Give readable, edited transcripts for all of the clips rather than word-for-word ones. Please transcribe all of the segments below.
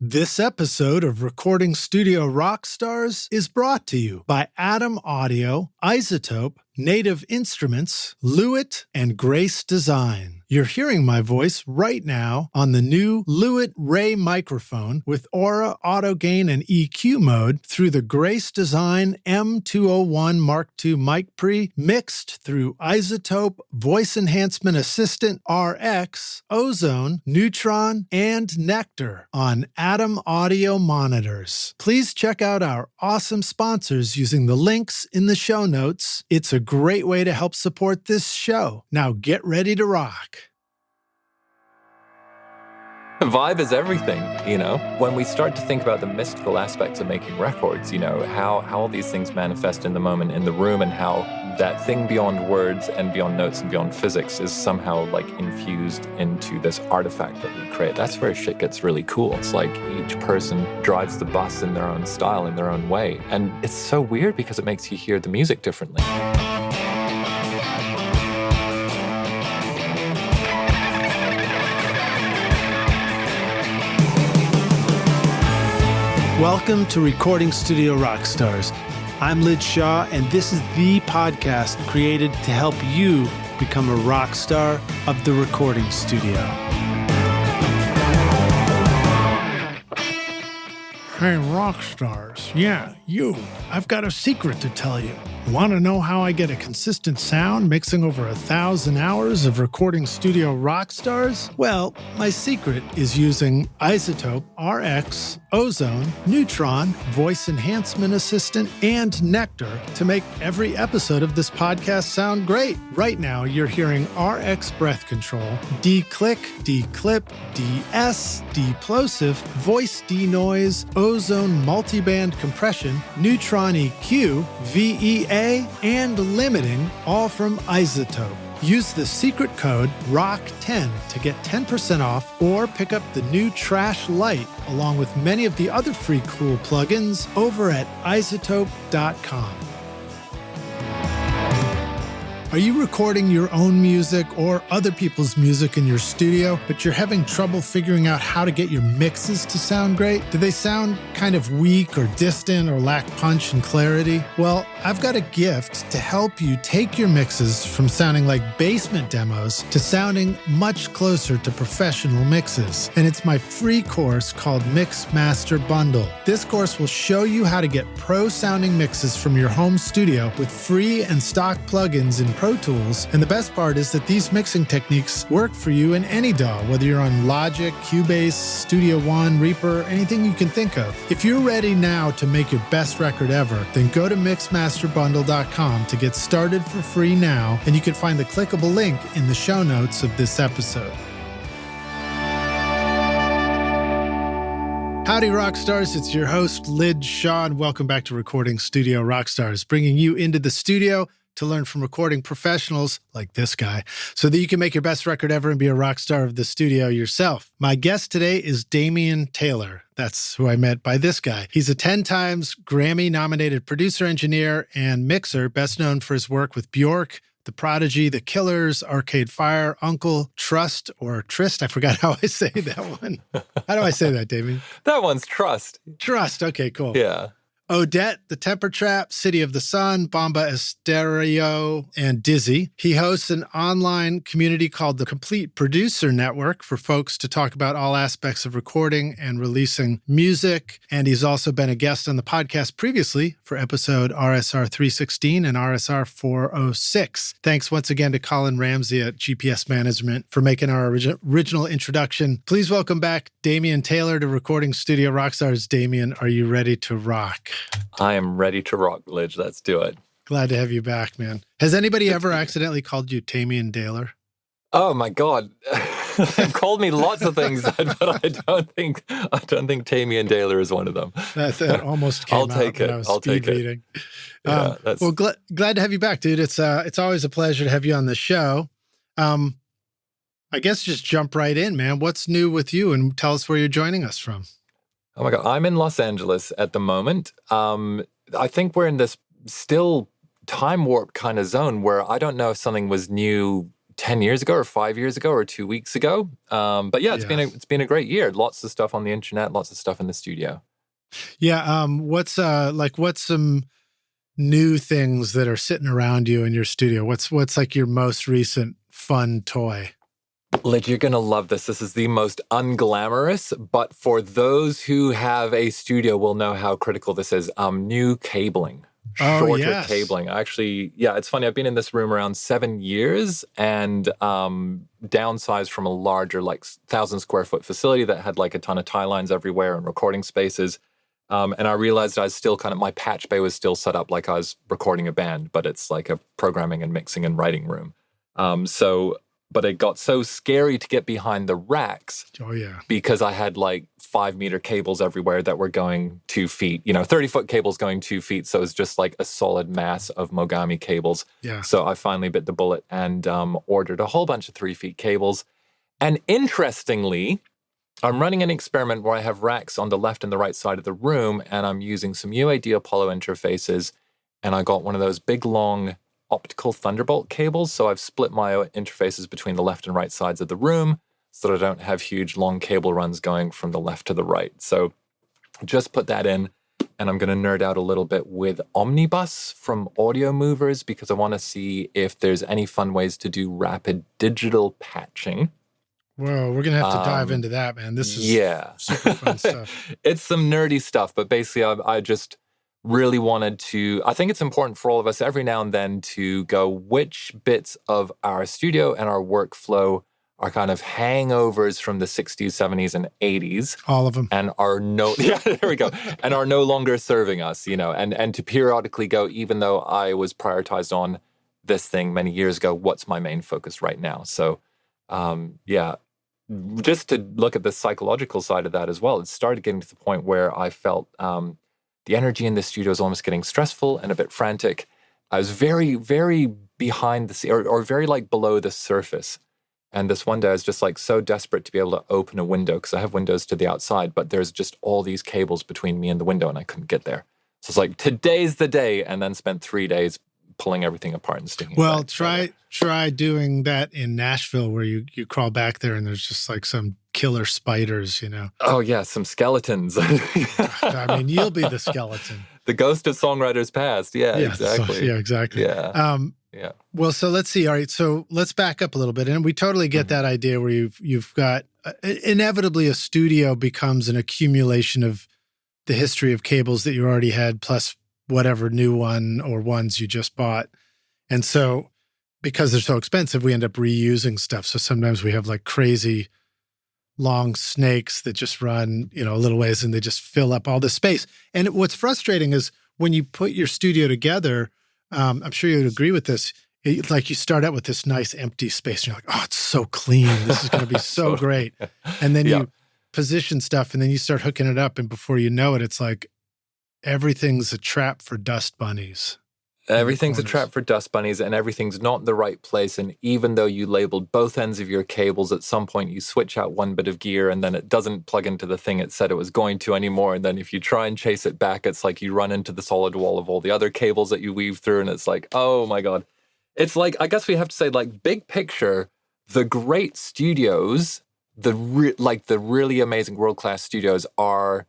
This episode of Recording Studio Rockstars is brought to you by Atom Audio, Isotope, Native Instruments, Lewitt, and Grace Design. You're hearing my voice right now on the new Lewitt Ray microphone with Aura, Auto Gain, and EQ mode through the Grace Design M201 Mark II mic pre, mixed through Isotope, Voice Enhancement Assistant RX, Ozone, Neutron, and Nectar on Atom Audio monitors. Please check out our awesome sponsors using the links in the show notes. It's a great way to help support this show. Now get ready to rock. Vibe is everything, you know? When we start to think about the mystical aspects of making records, you know, how all these things manifest in the moment, in the room, and how that thing beyond words and beyond notes and beyond physics is somehow like infused into this artifact that we create. That's where shit gets really cool. It's like each person drives the bus in their own style, in their own way. And it's so weird because it makes you hear the music differently. Welcome to Recording Studio Rockstars. I'm Lid Shaw, and this is the podcast created to help you become a rock star of the recording studio. Hey, rock stars. Yeah, you. I've got a secret to tell you. Want to know how I get a consistent sound mixing over 1,000 hours of recording studio rock stars? Well, my secret is using Isotope, RX, Ozone, Neutron, Voice Enhancement Assistant, and Nectar to make every episode of this podcast sound great. Right now, you're hearing RX breath control, D-click, D-clip, DS, D-plosive, voice denoise, Ozone multiband compression, Neutron EQ, VEA, and limiting, all from Isotope. Use the secret code ROCK10 to get 10% off or pick up the new Trash Light along with many of the other free cool plugins over at isotope.com. Are you recording your own music or other people's music in your studio, but you're having trouble figuring out how to get your mixes to sound great? Do they sound kind of weak or distant or lack punch and clarity? Well, I've got a gift to help you take your mixes from sounding like basement demos to sounding much closer to professional mixes. And it's my free course called Mix Master Bundle. This course will show you how to get pro-sounding mixes from your home studio with free and stock plugins in Pro Tools, and the best part is that these mixing techniques work for you in any DAW, whether you're on Logic, Cubase, Studio One, Reaper, anything you can think of. If you're ready now to make your best record ever, then go to mixmasterbundle.com to get started for free now, and you can find the clickable link in the show notes of this episode. Howdy, Rockstars. It's your host, Lid Shaw, and welcome back to Recording Studio Rockstars, bringing you into the studio to learn from recording professionals like this guy so that you can make your best record ever and be a rock star of the studio yourself. My guest today is Damian Taylor. That's who I met by this guy. He's a 10 times Grammy-nominated producer, engineer, and mixer, best known for his work with Bjork, The Prodigy, The Killers, Arcade Fire, UNKLE, Trust, or Trist. I forgot how I say that one. How do I say that, Damian? That one's Trust. Trust. Okay, cool. Yeah. Odette, The Temper Trap, City of the Sun, Bomba Estéreo, and Dizzy. He hosts an online community called the Complete Producer Network for folks to talk about all aspects of recording and releasing music. And he's also been a guest on the podcast previously for episode RSR316 and RSR406. Thanks once again to Colin Ramsay at GPS Management for making our original introduction. Please welcome back Damian Taylor to Recording Studio Rockstars. Damian, are you ready to rock? I am ready to rock, Lidge. Let's do it. Glad to have you back, man. Has anybody ever accidentally called you Damian Taylor? Oh my God. They've called me lots of things, but I don't think Damian Taylor is one of them. That almost came I'll take out it. when I was I'll speed take reading. Yeah, well, glad to have you back, dude. It's always a pleasure to have you on the show. I guess just jump right in, man. What's new with you? And tell us where you're joining us from. Oh my God. I'm in Los Angeles at the moment. I think we're in this still time warp kind of zone where I don't know if something was new 10 years ago or 5 years ago or 2 weeks ago. But yeah, it's been a great year. Lots of stuff on the internet, lots of stuff in the studio. Yeah. What's some new things that are sitting around you in your studio? What's like your most recent fun toy? Like, you're going to love this. This is the most unglamorous, but for those who have a studio will know how critical this is. New cabling. Shorter cabling. Actually, yeah, it's funny. I've been in this room around 7 years and downsized from a larger, like 1,000 square foot facility that had like a ton of tie lines everywhere and recording spaces. And I realized I was still my patch bay was still set up like I was recording a band, but it's like a programming and mixing and writing room. But it got so scary to get behind the racks. Oh, yeah. Because I had like 5-meter cables everywhere that were going 2 feet, 30-foot cables going 2 feet. So it was just like a solid mass of Mogami cables. Yeah. So I finally bit the bullet and ordered a whole bunch of 3-feet cables. And interestingly, I'm running an experiment where I have racks on the left and the right side of the room, and I'm using some UAD Apollo interfaces. And I got one of those big, long optical Thunderbolt cables. So I've split my interfaces between the left and right sides of the room so that I don't have huge long cable runs going from the left to the right. So just put that in, and I'm going to nerd out a little bit with Omnibus from Audio Movers because I want to see if there's any fun ways to do rapid digital patching. Whoa, we're going to have to dive into that, man. This is super fun stuff. It's some nerdy stuff, but basically I just really wanted to, I think it's important for all of us every now and then to go which bits of our studio and our workflow are kind of hangovers from the 60s, 70s, and 80s. All of them. And are there we go. And are no longer serving us, and to periodically go, even though I was prioritized on this thing many years ago, what's my main focus right now? So, just to look at the psychological side of that as well, it started getting to the point where I felt the energy in the studio is almost getting stressful and a bit frantic. I was very, very behind the scene or very like below the surface. And this one day I was just like so desperate to be able to open a window because I have windows to the outside, but there's just all these cables between me and the window and I couldn't get there. So it's like, today's the day, and then spent 3 days pulling everything apart and sticking it back try doing that in Nashville where you crawl back there and there's just like some killer spiders, Oh yeah, some skeletons. I mean, you'll be the skeleton. The ghost of songwriters past. Yeah, exactly. Exactly. Yeah. Well, so let's see. All right, so let's back up a little bit, and we totally get that idea where you've got inevitably a studio becomes an accumulation of the history of cables that you already had plus whatever new one or ones you just bought. And so because they're so expensive, we end up reusing stuff. So sometimes we have like crazy long snakes that just run, a little ways and they just fill up all this space. And what's frustrating is when you put your studio together, I'm sure you would agree with this, like you start out with this nice empty space and you're like, oh, it's so clean. This is going to be so great. And then you position stuff and then you start hooking it up. And before you know it, it's like everything's a trap for dust bunnies. Everything's a trap for dust bunnies and everything's not in the right place. And even though you labeled both ends of your cables, at some point you switch out one bit of gear and then it doesn't plug into the thing it said it was going to anymore. And then if you try and chase it back, it's like you run into the solid wall of all the other cables that you weave through. And it's like, oh my God. It's like, I guess we have to say, like, big picture, the great studios, the really amazing world-class studios are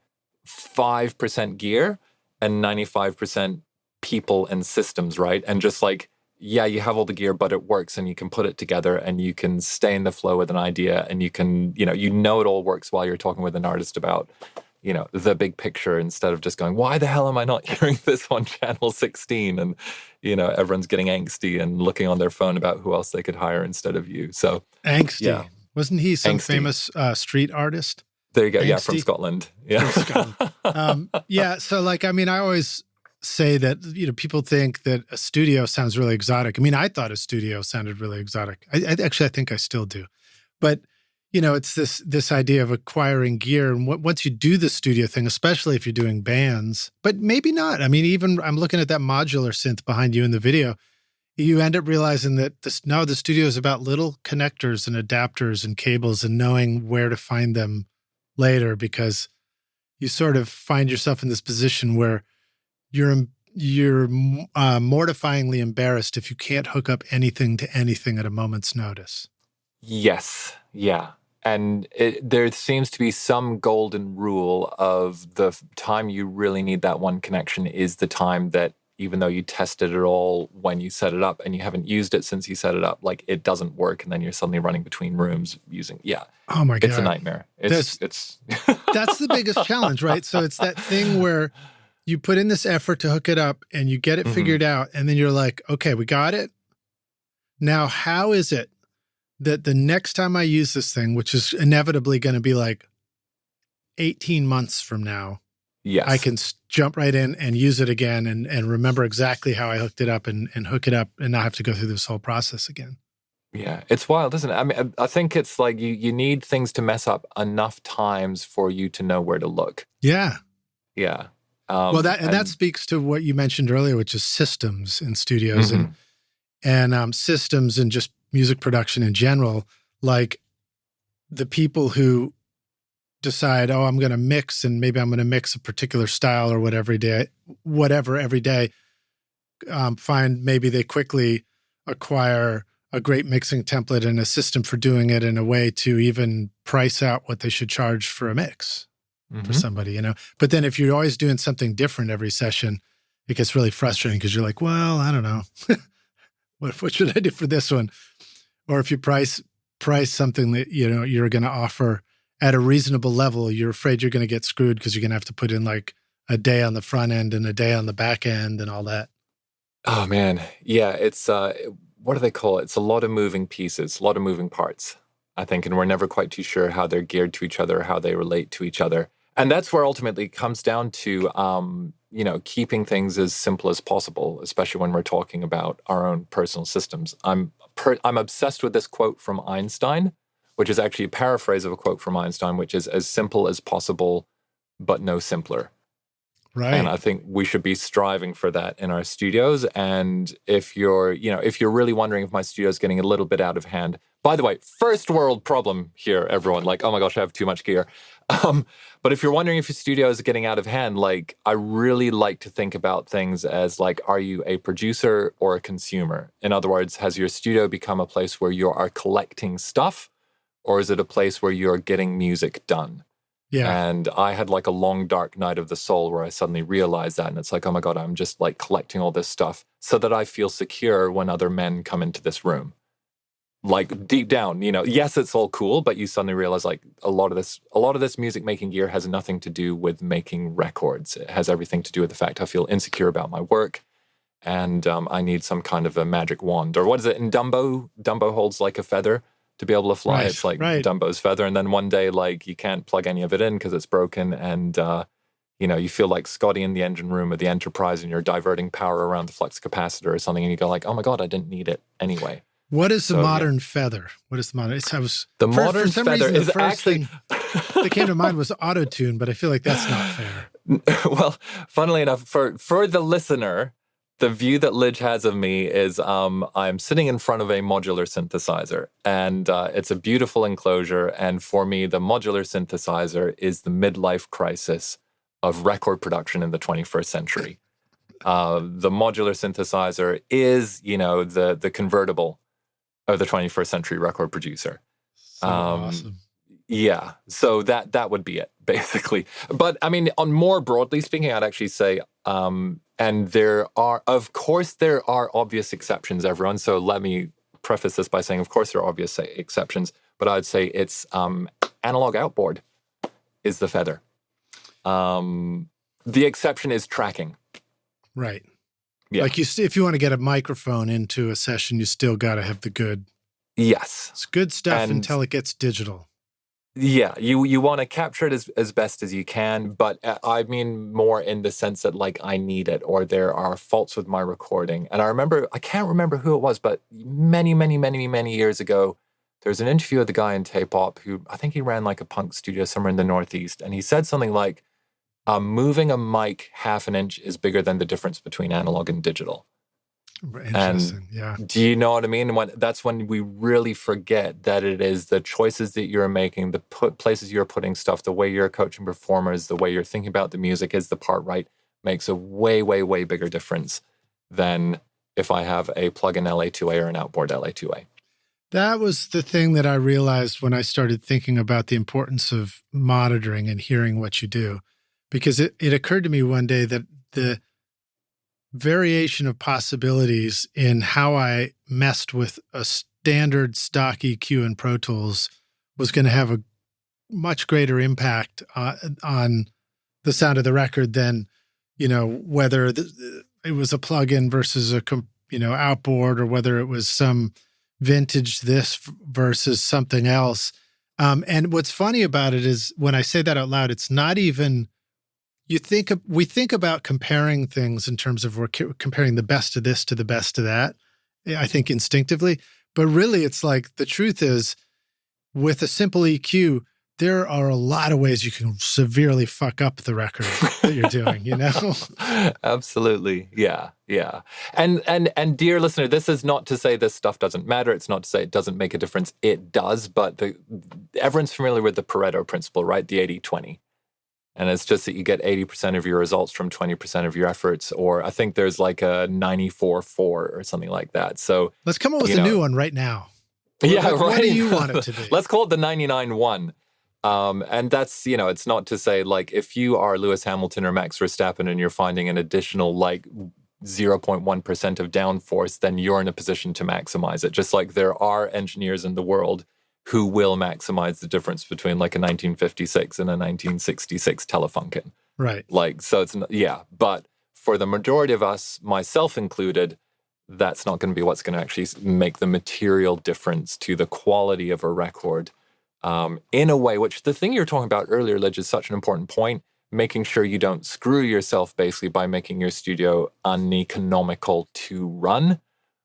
5% gear and 95% people and systems, right? And just like, yeah, you have all the gear, but it works and you can put it together and you can stay in the flow with an idea and you can, it all works while you're talking with an artist about, the big picture instead of just going, why the hell am I not hearing this on channel 16? And, everyone's getting angsty and looking on their phone about who else they could hire instead of you. So angsty. Yeah. Wasn't he some famous street artist? There you go. Angsty? Yeah, from Scotland. Yeah. From Scotland. So like, I mean, I always say that, people think that a studio sounds really exotic. I mean, I thought a studio sounded really exotic. I think I still do. But, it's this idea of acquiring gear. And once you do the studio thing, especially if you're doing bands, but maybe not. I mean, even I'm looking at that modular synth behind you in the video. You end up realizing that the studio is about little connectors and adapters and cables and knowing where to find them later, because you sort of find yourself in this position where you're you're mortifyingly embarrassed if you can't hook up anything to anything at a moment's notice. Yes. Yeah. And there seems to be some golden rule of the time you really need that one connection is the time that, even though you tested it all when you set it up and you haven't used it since you set it up, like it doesn't work. And then you're suddenly running between rooms using, Oh my God. It's a nightmare. It's That's the biggest challenge, right? So it's that thing where you put in this effort to hook it up and you get it figured out. And then you're like, okay, we got it. Now, how is it that the next time I use this thing, which is inevitably going to be like 18 months from now, I can jump right in and use it again and remember exactly how I hooked it up and hook it up and not have to go through this whole process again. Yeah, it's wild, isn't it? I mean, I think it's like you need things to mess up enough times for you to know where to look. Yeah. Yeah. Well, that speaks to what you mentioned earlier, which is systems in studios and systems and just music production in general. Like the people who decide, oh, I'm going to mix and maybe I'm going to mix a particular style or whatever every day, find maybe they quickly acquire a great mixing template and a system for doing it in a way to even price out what they should charge for a mix for somebody, you know. But then if you're always doing something different every session, it gets really frustrating because you're like, well, I don't know. What should I do for this one? Or if you price something that, you know, you're going to offer at a reasonable level, you're afraid you're going to get screwed because you're going to have to put in like a day on the front end and a day on the back end and all that. Oh, man. Yeah, it's, what do they call it? It's a lot of moving pieces, a lot of moving parts, I think, and we're never quite too sure how they're geared to each other, how they relate to each other. And that's where ultimately it comes down to, you know, keeping things as simple as possible, especially when we're talking about our own personal systems. I'm obsessed with this quote from Einstein, which is actually a paraphrase of a quote from Einstein, which is as simple as possible, but no simpler. Right. And I think we should be striving for that in our studios. And if you're really wondering if my studio is getting a little bit out of hand, by the way, first world problem here, everyone, like, oh my gosh, I have too much gear. But if you're wondering if your studio is getting out of hand, like, I really like to think about things as like, are you a producer or a consumer? In other words, has your studio become a place where you are collecting stuff, or is it a place where you're getting music done? Yeah. And I had like a long, dark night of the soul where I suddenly realized that. And it's like, oh my God, I'm just like collecting all this stuff so that I feel secure when other men come into this room. Like deep down, you know, yes, it's all cool, but you suddenly realize like a lot of this music making gear has nothing to do with making records. It has everything to do with the fact I feel insecure about my work. And I need some kind of a magic wand. Or what is it in Dumbo? Dumbo holds like a feather to be able to fly. Right, it's like Dumbo's feather. And then one day, like, you can't plug any of it in because it's broken. And, you know, you feel like Scotty in the engine room of the Enterprise and you're diverting power around the flux capacitor or something. And you go like, oh my God, I didn't need it anyway. What is the modern feather? What is the modern? Modern feather is actually... thing that came to mind was auto-tune, but I feel like that's not fair. Well, funnily enough, for the listener, the view that Lidge has of me is I'm sitting in front of a modular synthesizer, and it's a beautiful enclosure. And for me, the modular synthesizer is the midlife crisis of record production in the 21st century. The modular synthesizer is, you know, the convertible of the 21st century record producer. So awesome. Yeah, so that would be it, basically. But I mean, on more broadly speaking, I'd actually say, and there are obvious exceptions, everyone. So let me preface this by saying, of course, there are obvious exceptions, but I'd say it's analog outboard is the feather. The exception is tracking. Right. Yeah. Like if you want to get a microphone into a session, you still got to have the good. Yes. It's good stuff until it gets digital. Yeah, you want to capture it as best as you can, but I mean more in the sense that like I need it, or there are faults with my recording. And I can't remember who it was, but many years ago, there's an interview with the guy in K-pop who I think he ran like a punk studio somewhere in the Northeast, and he said something like, moving a mic half an inch is bigger than the difference between analog and digital. Interesting, yeah. Do you know what I mean? That's when we really forget that it is the choices that you're making, the places you're putting stuff, the way you're coaching performers, the way you're thinking about the music is the part, right? makes a way, way, way bigger difference than if I have a plug-in LA2A or an outboard LA2A. That was the thing that I realized when I started thinking about the importance of monitoring and hearing what you do, because it occurred to me one day that the variation of possibilities in how I messed with a standard stock EQ in Pro Tools was going to have a much greater impact on the sound of the record than, whether it was a plug-in versus a, outboard, or whether it was some vintage this versus something else. And what's funny about it is when I say that out loud, it's not even, we think about comparing things in terms of we're comparing the best of this to the best of that, I think instinctively, but really it's like the truth is with a simple EQ, there are a lot of ways you can severely fuck up the record that you're doing, Absolutely. Yeah. Yeah. And dear listener, this is not to say this stuff doesn't matter. It's not to say it doesn't make a difference. It does. But everyone's familiar with the Pareto principle, right? The 80-20. And it's just that you get 80% of your results from 20% of your efforts. Or I think there's like a 94-4 or something like that. So let's come up with a new one right now. Yeah, right. What do you want it to be? Let's call it the 99-1. And that's, it's not to say like if you are Lewis Hamilton or Max Verstappen and you're finding an additional like 0.1% of downforce, then you're in a position to maximize it. Just like there are engineers in the world who will maximize the difference between like a 1956 and a 1966 Telefunken. Right. Like, so it's, but for the majority of us, myself included, that's not going to be what's going to actually make the material difference to the quality of a record. In a way, which the thing you were talking about earlier, Lidge, is such an important point, making sure you don't screw yourself basically by making your studio uneconomical to run,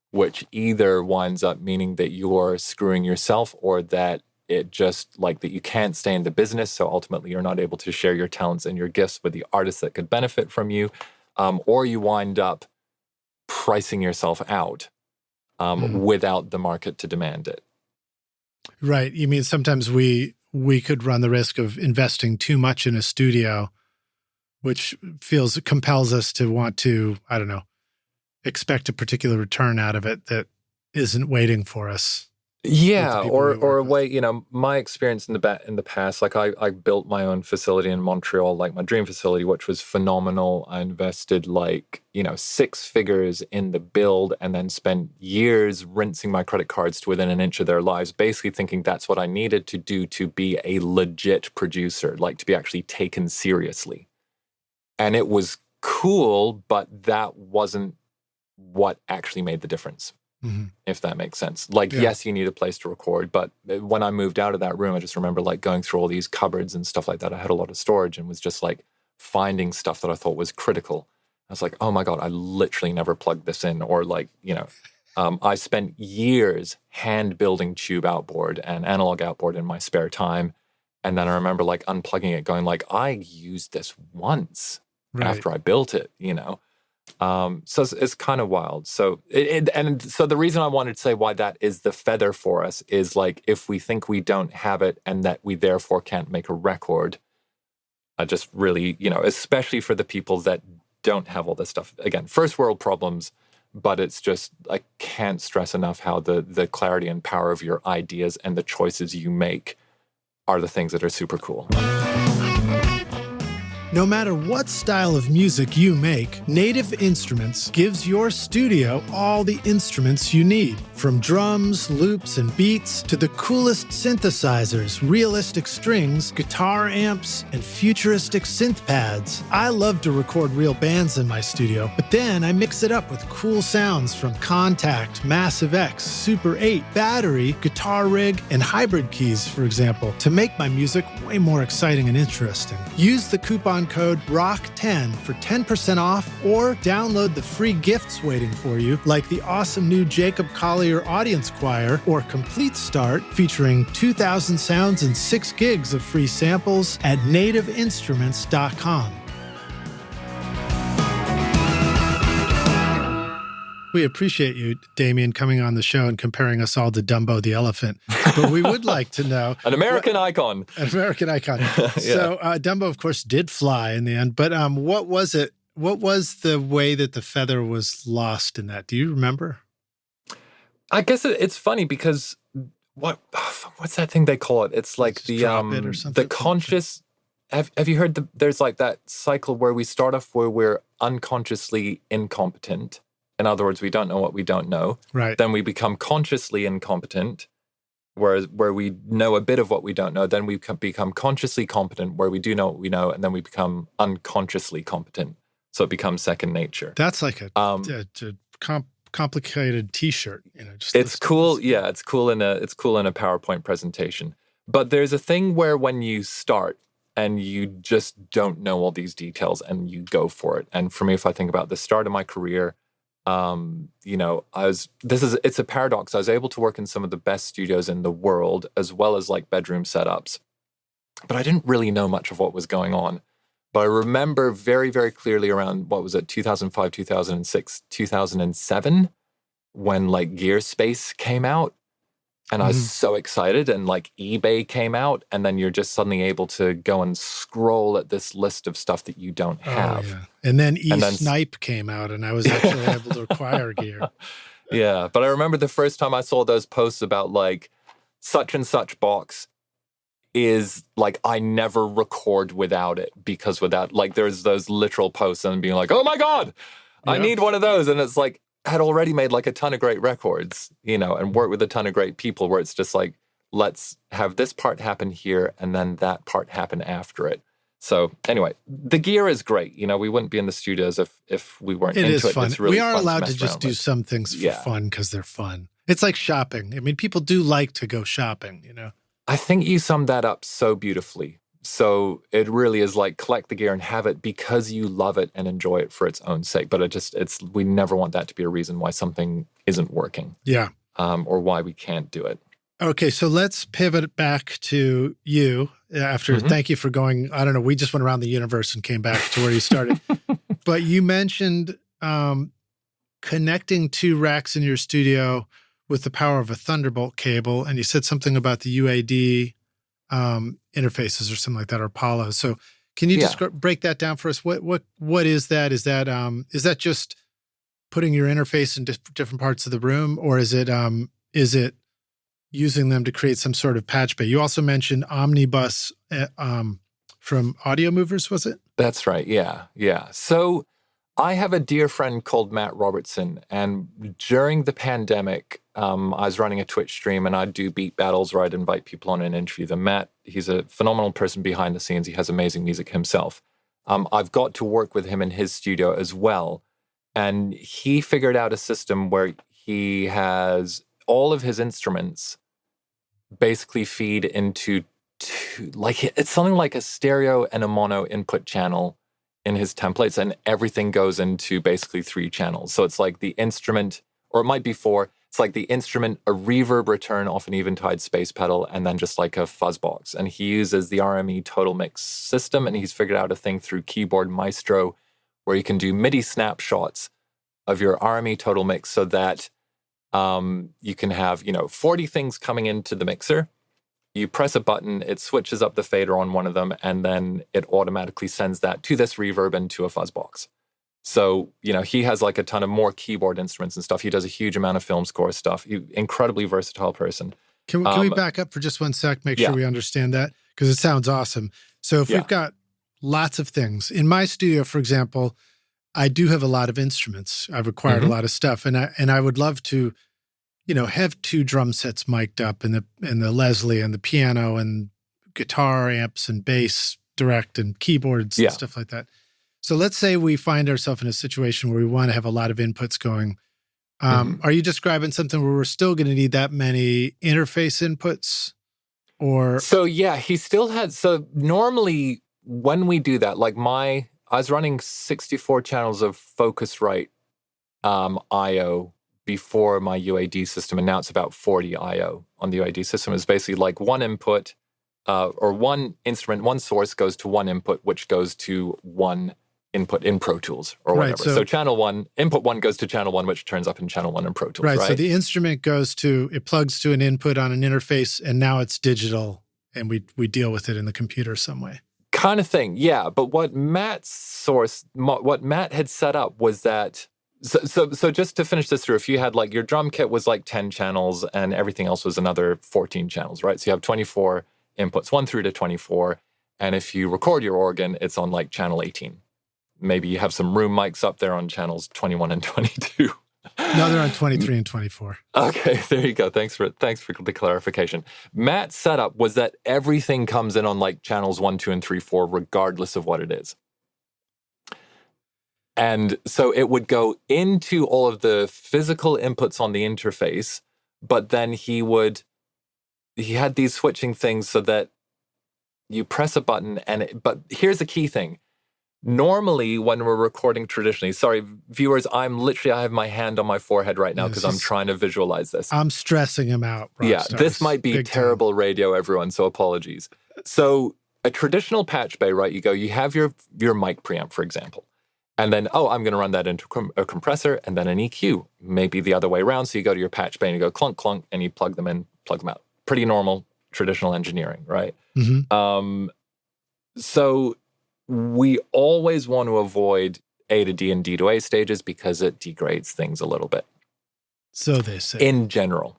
which either winds up meaning that you're screwing yourself or that it just like that you can't stay in the business. So ultimately you're not able to share your talents and your gifts with the artists that could benefit from you. Or you wind up pricing yourself out without the market to demand it. Right. You mean sometimes we could run the risk of investing too much in a studio, which compels us to want to, I don't know, expect a particular return out of it that isn't waiting for us. Yeah, or a way, my experience in the past, like I built my own facility in Montreal, like my dream facility, which was phenomenal. I invested like, 6 figures in the build and then spent years rinsing my credit cards to within an inch of their lives, basically thinking that's what I needed to do to be a legit producer, like to be actually taken seriously. And it was cool, but that wasn't what actually made the difference. Mm-hmm. If that makes sense. Like, yes, you need a place to record, but when I moved out of that room, I just remember like going through all these cupboards and stuff like that. I had a lot of storage and was just like finding stuff that I thought was critical. I was like, oh my God, I literally never plugged this in. Or like, I spent years hand building tube outboard and analog outboard in my spare time. And then I remember like unplugging it going like, I used this once after I built it, So it's kind of wild. So so the reason I wanted to say why that is the feather for us is like if we think we don't have it and that we therefore can't make a record, I just really, especially for the people that don't have all this stuff. Again, first world problems, but it's just I can't stress enough how the clarity and power of your ideas and the choices you make are the things that are super cool. No matter what style of music you make, Native Instruments gives your studio all the instruments you need. From drums, loops, and beats to the coolest synthesizers, realistic strings, guitar amps, and futuristic synth pads. I love to record real bands in my studio, but then I mix it up with cool sounds from Contact, Massive X, Super 8, Battery, Guitar Rig, and Hybrid keys, for example, to make my music way more exciting and interesting. Use the coupon code ROCK10 for 10% off or download the free gifts waiting for you like the awesome new Jacob Collier Audience Choir or Complete Start featuring 2,000 sounds and 6 gigs of free samples at nativeinstruments.com. We appreciate you, Damian, coming on the show and comparing us all to Dumbo the elephant. But we would like to know... An American icon. An American icon. Yeah. So Dumbo, of course, did fly in the end. But what was it what was the way that the feather was lost in that? Do you remember? I guess it's funny because what's that thing they call it? It's like Just drop it or something. the conscious. Have you heard there's like that cycle where we start off where we're unconsciously incompetent. In other words, we don't know what we don't know. Right. Then we become consciously incompetent, where we know a bit of what we don't know. Then we become consciously competent, where we do know what we know, and then we become unconsciously competent. So it becomes second nature. That's like a complicated T-shirt. Just it's cool. Yeah, it's cool in a PowerPoint presentation. But there's a thing where when you start and you just don't know all these details and you go for it. And for me, if I think about the start of my career, it's a paradox. I was able to work in some of the best studios in the world, as well as like bedroom setups, but I didn't really know much of what was going on. But I remember very, very clearly around, 2005, 2006, 2007, when like Gearspace came out. And I was so excited, and like eBay came out, and then you're just suddenly able to go and scroll at this list of stuff that you don't have. Oh, yeah. And then eSnipe came out, and I was actually able to acquire gear. Yeah, but I remember the first time I saw those posts about like such and such box is like I never record without it, because without, like, there's those literal posts and being like, oh my God, I need one of those. And it's like, had already made like a ton of great records, and worked with a ton of great people, where it's just like, let's have this part happen here and then that part happen after it. So anyway, the gear is great. We wouldn't be in the studios if we weren't into it. It is fun. It's really we are fun allowed to just do some things for fun because they're fun. It's like shopping. I mean, people do like to go shopping, I think you summed that up so beautifully. So it really is like collect the gear and have it because you love it and enjoy it for its own sake. But we never want that to be a reason why something isn't working. Yeah. Or why we can't do it. Okay, so let's pivot back to you after, thank you for going, I don't know, we just went around the universe and came back to where you started. But you mentioned connecting two racks in your studio with the power of a Thunderbolt cable, and you said something about the UAD interfaces or something like that, or Apollo. So can you just break that down for us? What is that? Is that just putting your interface in different parts of the room, or is it using them to create some sort of patch bay? You also mentioned Omnibus from Audio Movers, was it? That's right. Yeah. So I have a dear friend called Matt Robertson, and during the pandemic, I was running a Twitch stream, and I'd do beat battles where I'd invite people on and interview them. Matt, he's a phenomenal person behind the scenes. He has amazing music himself. I've got to work with him in his studio as well. And he figured out a system where he has all of his instruments basically feed into it's something like a stereo and a mono input channel in his templates, and everything goes into basically 3 channels. So it's like the instrument, or it might be 4. It's like the instrument, a reverb return off an Eventide space pedal, and then just like a fuzz box. And he uses the RME Total Mix system, and he's figured out a thing through Keyboard Maestro where you can do MIDI snapshots of your RME Total Mix so that you can have, 40 things coming into the mixer. You press a button, it switches up the fader on one of them, and then it automatically sends that to this reverb and to a fuzz box. So, he has like a ton of more keyboard instruments and stuff. He does a huge amount of film score stuff. Incredibly versatile person. Can we back up for just one sec, make sure we understand that? Because it sounds awesome. So if we've got lots of things. In my studio, for example, I do have a lot of instruments. I've acquired a lot of stuff. And I would love to, have 2 drum sets mic'd up, and the Leslie and the piano and guitar amps and bass direct and keyboards and stuff like that. So let's say we find ourselves in a situation where we want to have a lot of inputs going. Are you describing something where we're still going to need that many interface inputs? Or So he still had, so normally when we do that, like I was running 64 channels of Focusrite IO before my UAD system, and now it's about 40 IO on the UAD system. It's basically like one input or one instrument, one source goes to one input, which goes to one input in Pro Tools or whatever. So channel 1, input 1 goes to channel 1, which turns up in channel 1 in Pro Tools, right? So the instrument it plugs to an input on an interface, and now it's digital, and we deal with it in the computer some way. Kind of thing, yeah. But what Matt had set up was that, so just to finish this through, if you had like your drum kit was like 10 channels and everything else was another 14 channels, right? So you have 24 inputs, 1 through to 24. And if you record your organ, it's on like channel 18. Maybe you have some room mics up there on channels 21 and 22. No, they're on 23 and 24. Okay, there you go. Thanks for the clarification. Matt's setup was that everything comes in on like channels 1, 2, and 3, 4, regardless of what it is. And so it would go into all of the physical inputs on the interface, but then he had these switching things so that you press a button but here's the key thing. Normally, when we're recording traditionally, sorry, viewers, I have my hand on my forehead right now because I'm trying to visualize this. I'm stressing him out, bro. Yeah, this might be terrible radio, everyone, so apologies. So a traditional patch bay, right, you have your mic preamp, for example, and then, I'm going to run that into a compressor and then an EQ, maybe the other way around. So you go to your patch bay and you go clunk, clunk, and you plug them in, plug them out. Pretty normal traditional engineering, right? Mm-hmm. So we always want to avoid A to D and D to A stages because it degrades things a little bit. So they say. In general.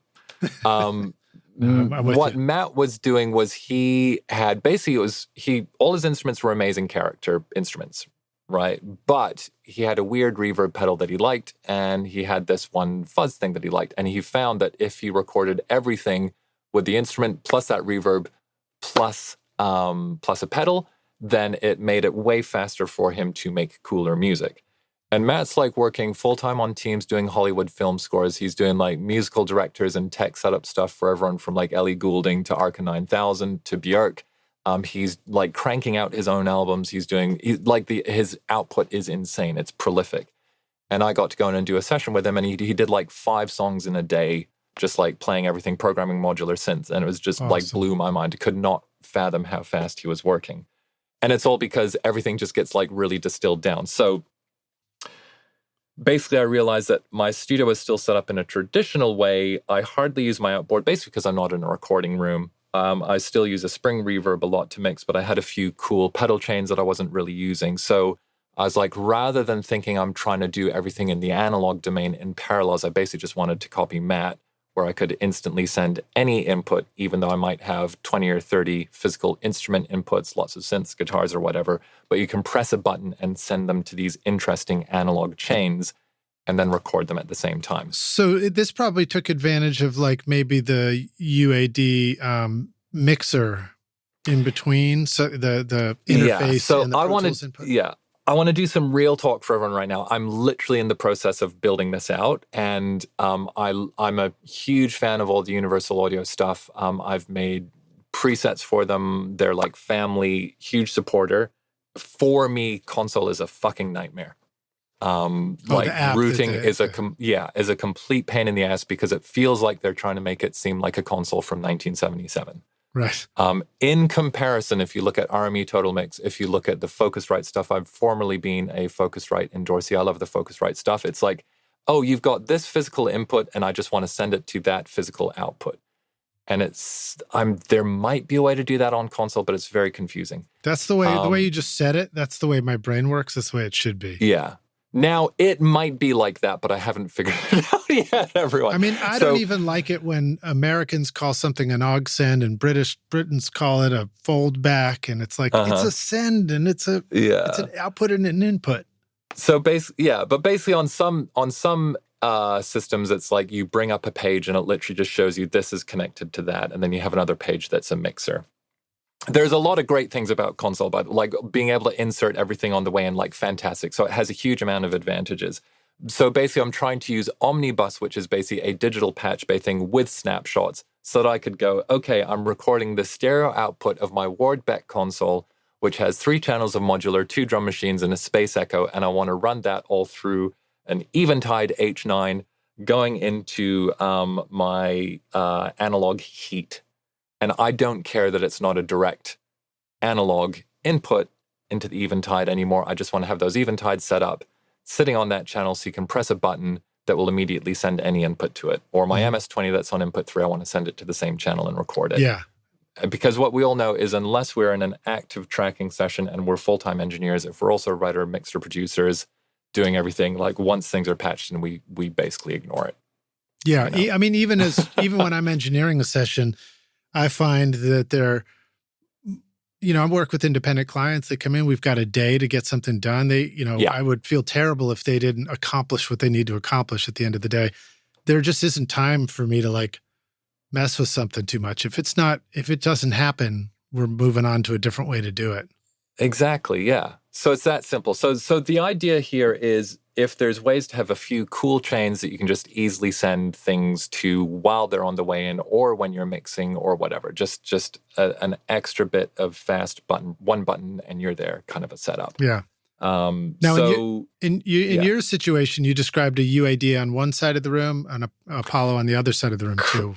What Matt was doing was he had basically all his instruments were amazing character instruments, right? But he had a weird reverb pedal that he liked, and he had this one fuzz thing that he liked. And he found that if he recorded everything with the instrument plus that reverb plus a pedal, then it made it way faster for him to make cooler music. And Matt's like working full-time on teams doing Hollywood film scores. He's doing like musical directors and tech setup stuff for everyone from like Ellie Goulding to Arca 9000 to Bjork. He's like cranking out his own albums. His output is insane. It's prolific. And I got to go in and do a session with him, and he did like 5 songs in a day, just like playing everything, programming modular synths. And it was just like blew my mind. I could not fathom how fast he was working. And it's all because everything just gets like really distilled down. So basically I realized that my studio is still set up in a traditional way. I hardly use my outboard, basically because I'm not in a recording room. I still use a spring reverb a lot to mix, but I had a few cool pedal chains that I wasn't really using. So I was like, rather than thinking I'm trying to do everything in the analog domain in parallels, I basically just wanted to copy Matt, where I could instantly send any input, even though I might have 20 or 30 physical instrument inputs, lots of synths, guitars, or whatever. But you can press a button and send them to these interesting analog chains and then record them at the same time. So this probably took advantage of like maybe the UAD mixer in between, so the interface and the Pro Tools input. Yeah. I want to do some real talk for everyone right now. I'm literally in the process of building this out, and I'm a huge fan of all the Universal Audio stuff. I've made presets for them. They're like family, huge supporter. For me, console is a fucking nightmare. Routing is a complete pain in the ass because it feels like they're trying to make it seem like a console from 1977. Right. In comparison, if you look at RME Total Mix, if you look at the Focusrite stuff, I've formerly been a Focusrite endorsee. I love the Focusrite stuff. It's like, oh, you've got this physical input and I just want to send it to that physical output. And there might be a way to do that on console, but it's very confusing. That's the way you just said it. That's the way my brain works. That's the way it should be. Yeah. Now, it might be like that, but I haven't figured it out yet, everyone. I mean, I don't even like it when Americans call something an aux send and Britons call it a fold back. And it's like, it's a send and it's an output and an input. So basically on some systems, it's like you bring up a page and it literally just shows you this is connected to that. And then you have another page that's a mixer. There's a lot of great things about console, but like being able to insert everything on the way in, like fantastic. So it has a huge amount of advantages. So basically I'm trying to use Omnibus, which is basically a digital patch bay thing with snapshots so that I could go, okay, I'm recording the stereo output of my Ward Beck console, which has 3 channels of modular, 2 drum machines and a space echo. And I want to run that all through an Eventide H9 going into my analog heat. And I don't care that it's not a direct analog input into the Eventide anymore. I just want to have those Eventides set up, sitting on that channel so you can press a button that will immediately send any input to it. Or my MS-20 that's on input 3, I want to send it to the same channel and record it. Yeah. Because what we all know is unless we're in an active tracking session and we're full-time engineers, if we're also a writer, mixer, producers, doing everything, like once things are patched and we basically ignore it. Yeah. I mean, even when I'm engineering a session, I find that I work with independent clients that come in. We've got a day to get something done. I would feel terrible if they didn't accomplish what they need to accomplish at the end of the day. There just isn't time for me to like mess with something too much. If it doesn't happen, we're moving on to a different way to do it. Exactly. Yeah. So it's that simple. So the idea here is if there's ways to have a few cool chains that you can just easily send things to while they're on the way in or when you're mixing or whatever, just an extra bit of fast one button and you're there kind of a setup. Yeah. Now, in your situation, you described a UAD on one side of the room and a Apollo on the other side of the room too.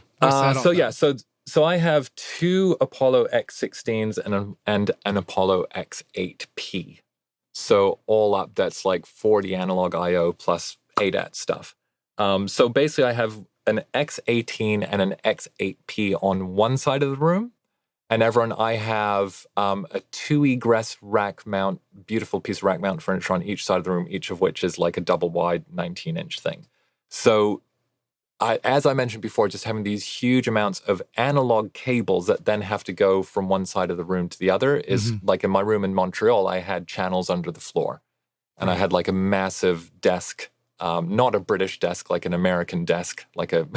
So I have two Apollo X16s and an Apollo X8P. So all up, that's like 40 analog I/O plus ADAT stuff. So basically, I have an X18 and an X8P on one side of the room. And everyone, I have a 2 egress rack mount, beautiful piece of rack mount furniture on each side of the room, each of which is like a double wide 19-inch thing. So as I mentioned before, just having these huge amounts of analog cables that then have to go from one side of the room to the other is like in my room in Montreal, I had channels under the floor. And I had like a massive desk, not a British desk, like an American desk, like a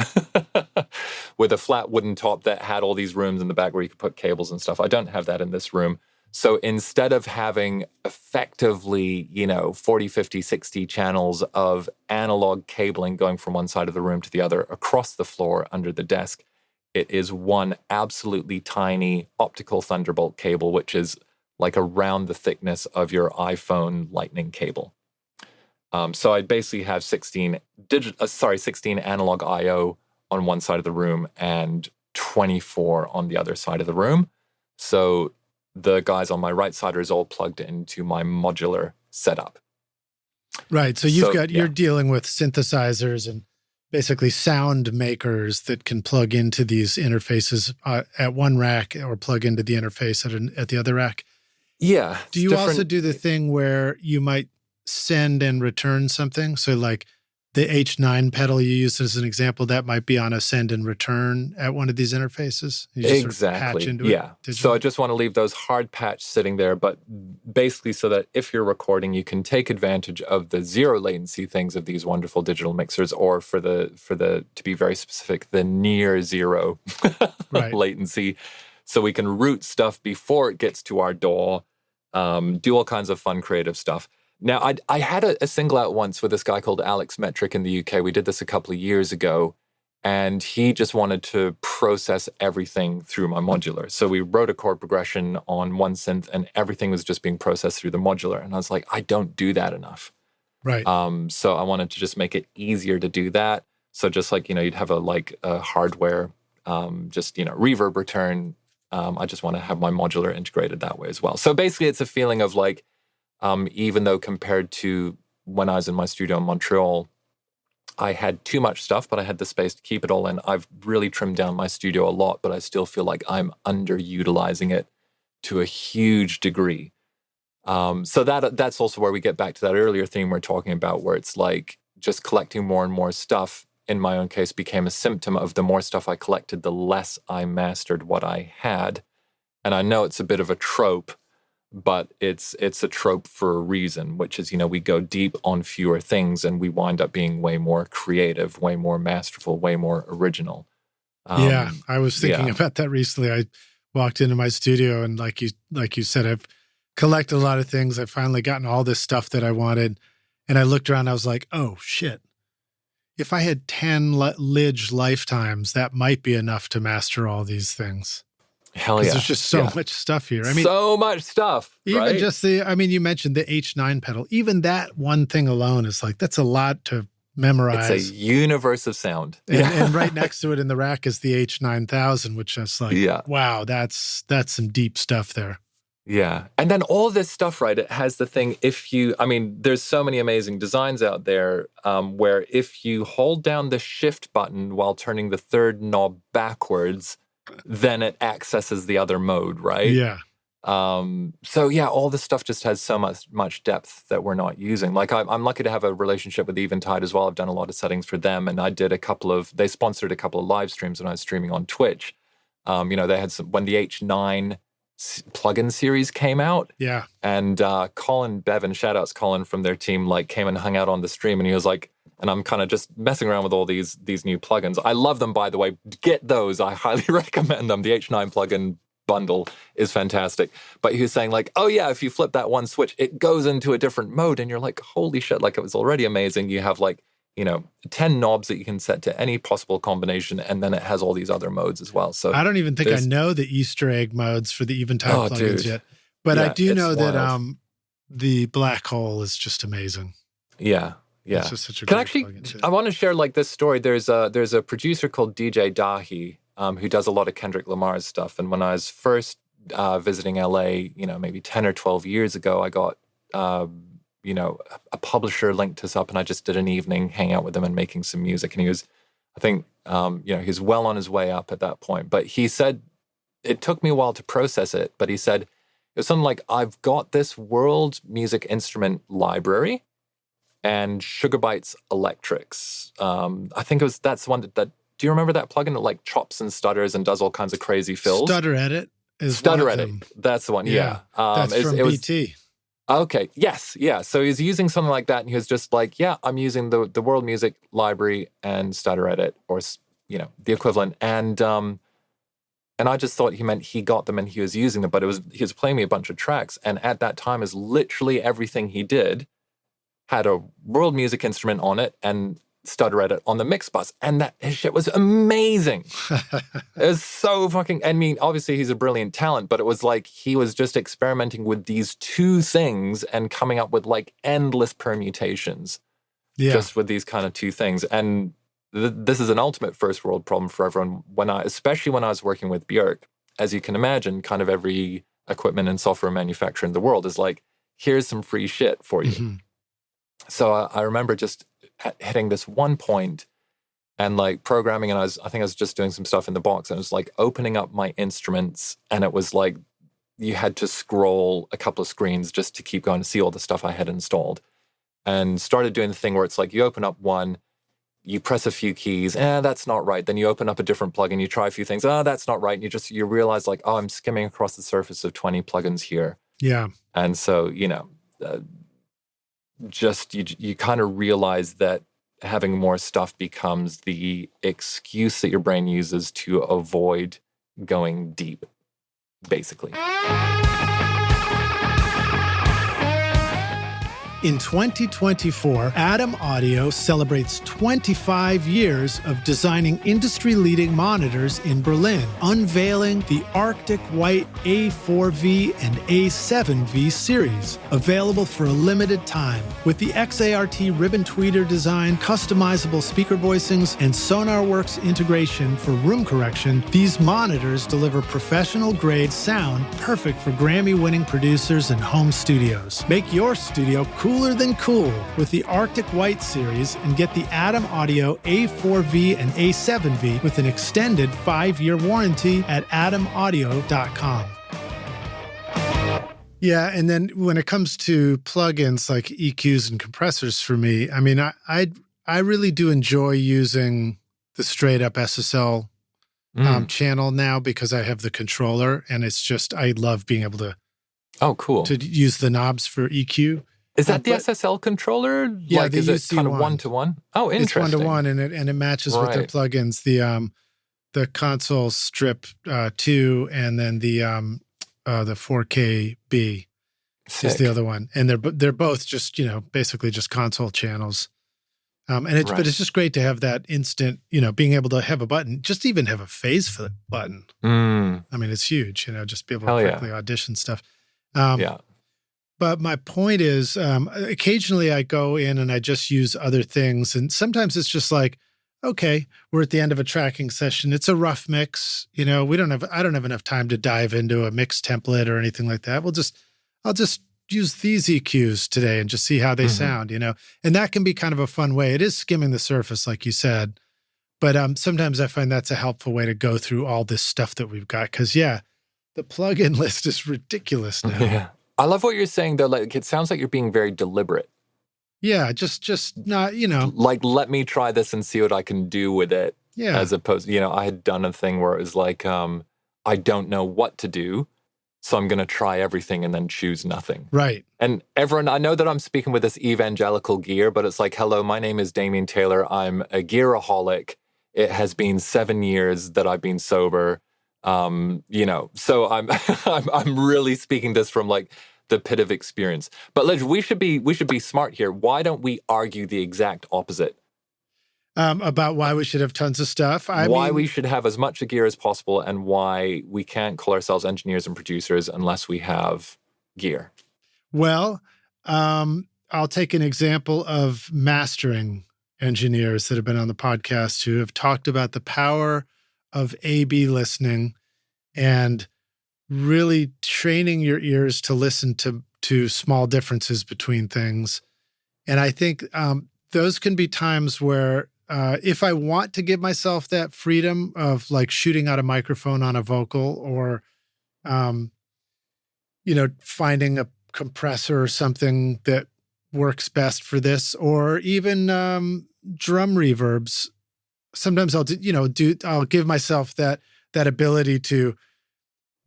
with a flat wooden top that had all these rooms in the back where you could put cables and stuff. I don't have that in this room. So instead of having effectively, 40, 50, 60 channels of analog cabling going from one side of the room to the other across the floor under the desk, it is one absolutely tiny optical Thunderbolt cable, which is like around the thickness of your iPhone Lightning cable. So I basically have 16 analog I/O on one side of the room and 24 on the other side of the room. So the guys on my right side are all plugged into my modular setup. Right. So you're dealing with synthesizers and basically sound makers that can plug into these interfaces at one rack or plug into the interface at the other rack. Yeah. Do you also do the thing where you might send and return something? So like the H9 pedal you used as an example, that might be on a send and return at one of these interfaces. You just exactly. Sort of patch into it. So I just want to leave those hard patch sitting there, but basically so that if you're recording, you can take advantage of the zero latency things of these wonderful digital mixers, or for the to be very specific, the near zero latency. So we can route stuff before it gets to our DAW, do all kinds of fun creative stuff. Now, I had a single out once with this guy called Alex Metric in the UK. We did this a couple of years ago, and he just wanted to process everything through my modular. So we wrote a chord progression on one synth, and everything was just being processed through the modular. And I was like, I don't do that enough. Right. So I wanted to just make it easier to do that. So just like, you'd have a hardware, reverb return. I just want to have my modular integrated that way as well. So basically, it's a feeling of like, even though compared to when I was in my studio in Montreal, I had too much stuff, but I had the space to keep it all in. I've really trimmed down my studio a lot, but I still feel like I'm underutilizing it to a huge degree. So that's also where we get back to that earlier theme we're talking about, where it's like just collecting more and more stuff, in my own case, became a symptom of the more stuff I collected, the less I mastered what I had. And I know it's a bit of a trope, but it's a trope for a reason, which is, we go deep on fewer things and we wind up being way more creative, way more masterful, way more original. I was thinking about that recently. I walked into my studio and like you said, I've collected a lot of things. I've finally gotten all this stuff that I wanted. And I looked around, I was like, oh shit. If I had 10 Lidge lifetimes, that might be enough to master all these things. Hell yeah. There's just so much stuff here. I mean, so much stuff. Even right? just you mentioned the H9 pedal. Even that one thing alone is like, that's a lot to memorize. It's a universe of sound. And right next to it in the rack is the H9000, which is like, wow, that's some deep stuff there. Yeah. And then all this stuff, right, it has the thing, there's so many amazing designs out there where if you hold down the shift button while turning the third knob backwards, then it accesses the other mode, right? Yeah. So yeah, all this stuff just has so much depth that we're not using. Like I'm lucky to have a relationship with Eventide as well. I've done a lot of settings for them, and I did they sponsored a couple of live streams when I was streaming on Twitch. They had when the H9 plugin series came out. Yeah. And Colin Bevan, shout outs Colin from their team, like came and hung out on the stream, and he was like, and I'm kind of just messing around with all these new plugins. I love them, by the way. Get those. I highly recommend them. The H9 plugin bundle is fantastic. But he was saying like, oh yeah, if you flip that one switch, it goes into a different mode, and you're like, holy shit, like it was already amazing. You have like, 10 knobs that you can set to any possible combination, and then it has all these other modes as well. So I don't even think I know the Easter egg modes for the Eventide plugins yet. But yeah, I do know that the Black Hole is just amazing. Yeah. Yeah. It's just such a great plugin too. I want to share like this story. There's a producer called DJ Dahi, who does a lot of Kendrick Lamar's stuff. And when I was first visiting LA, maybe 10 or 12 years ago, I got a publisher linked us up, and I just did an evening hang out with him and making some music. And he was, I think, he was well on his way up at that point. But he said, it took me a while to process it, but he said, it was something like, I've got this world music instrument library and Sugarbytes Electrics. I think that's the one that, do you remember that plugin that like chops and stutters and does all kinds of crazy fills? Stutter Edit is Stutter one of Edit. them. That's the one, yeah. That's from BT. Okay, yes, yeah. So he's using something like that, and he was just like, yeah, I'm using the world music library and Stutter Edit, or, the equivalent. And I just thought he meant he got them and he was using them, but he was playing me a bunch of tracks. And at that time, is literally everything he did had a world music instrument on it and Stutter Edit on the mix bus. And that his shit was amazing. It was so fucking, obviously he's a brilliant talent, but it was like he was just experimenting with these two things and coming up with like endless permutations just with these kind of two things. And this is an ultimate first world problem for everyone. Especially when I was working with Bjork, as you can imagine, kind of every equipment and software manufacturer in the world is like, here's some free shit for you. Mm-hmm. So I remember just hitting this one point and like programming, and I think I was just doing some stuff in the box, and it was like opening up my instruments, and it was like you had to scroll a couple of screens just to keep going to see all the stuff I had installed, and started doing the thing where it's like you open up one, you press a few keys, that's not right. Then you open up a different plugin, you try a few things, that's not right. And you realize like, I'm skimming across the surface of 20 plugins here. Yeah. And so, you kind of realize that having more stuff becomes the excuse that your brain uses to avoid going deep, basically. In 2024, Adam Audio celebrates 25 years of designing industry-leading monitors in Berlin, unveiling the Arctic White A4V and A7V series, available for a limited time. With the XART ribbon tweeter design, customizable speaker voicings, and SonarWorks integration for room correction, these monitors deliver professional-grade sound perfect for Grammy-winning producers and home studios. Make your studio cooler than cool with the Arctic White series, and get the Adam Audio A4V and A7V with an extended 5-year warranty at adamaudio.com. Yeah, and then when it comes to plugins like EQs and compressors for me, I really do enjoy using the straight up SSL channel now, because I have the controller, and it's just, I love being able to to use the knobs for EQ. Is that the SSL controller? Yeah, like, the is UC1. it kind of one-to-one? Oh, interesting. It's one-to-one, and it matches with their plugins. The console strip 2, and then the 4KB is the other one, and they're both just basically just console channels. But it's just great to have that instant, being able to have a button, just even have a phase flip button. It's huge, just be able to quickly audition stuff. But my point is, occasionally I go in and I just use other things. And sometimes it's just like, okay, we're at the end of a tracking session. It's a rough mix. I don't have enough time to dive into a mix template or anything like that. I'll just use these EQs today and just see how they sound, And that can be kind of a fun way. It is skimming the surface, like you said. But sometimes I find that's a helpful way to go through all this stuff that we've got. Because, the plugin list is ridiculous now. Yeah. I love what you're saying, though. Like, it sounds like you're being very deliberate. Yeah, just not, Like, let me try this and see what I can do with it. Yeah. As opposed, I had done a thing where it was like, I don't know what to do, so I'm going to try everything and then choose nothing. Right. And everyone, I know that I'm speaking with this evangelical gear, but it's like, hello, my name is Damian Taylor. I'm a gearaholic. It has been 7 years that I've been sober. So I'm really speaking this from like the pit of experience. But we should be smart here. Why don't we argue the exact opposite? About why we should have tons of stuff. Why we should have as much gear as possible, and why we can't call ourselves engineers and producers unless we have gear. Well, I'll take an example of mastering engineers that have been on the podcast who have talked about the power of A/B listening and really training your ears to listen to small differences between things. And I think those can be times where if I want to give myself that freedom of like shooting out a microphone on a vocal or, finding a compressor or something that works best for this, or even drum reverbs, sometimes I'll give myself that ability to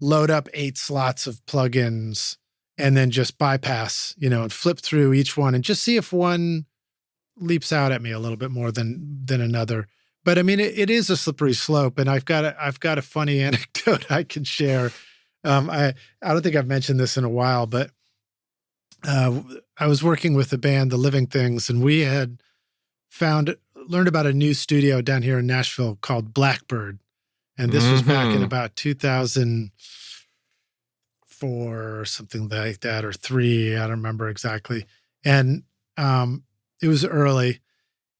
load up 8 slots of plugins and then just bypass, and flip through each one and just see if one leaps out at me a little bit more than another. But I mean, it is a slippery slope, and I've got a funny anecdote I can share. I don't think I've mentioned this in a while, but I was working with the band, The Living Things, and we had learned about a new studio down here in Nashville called Blackbird. And this was back in about 2004 or something like that, or 3, I don't remember exactly. And it was early.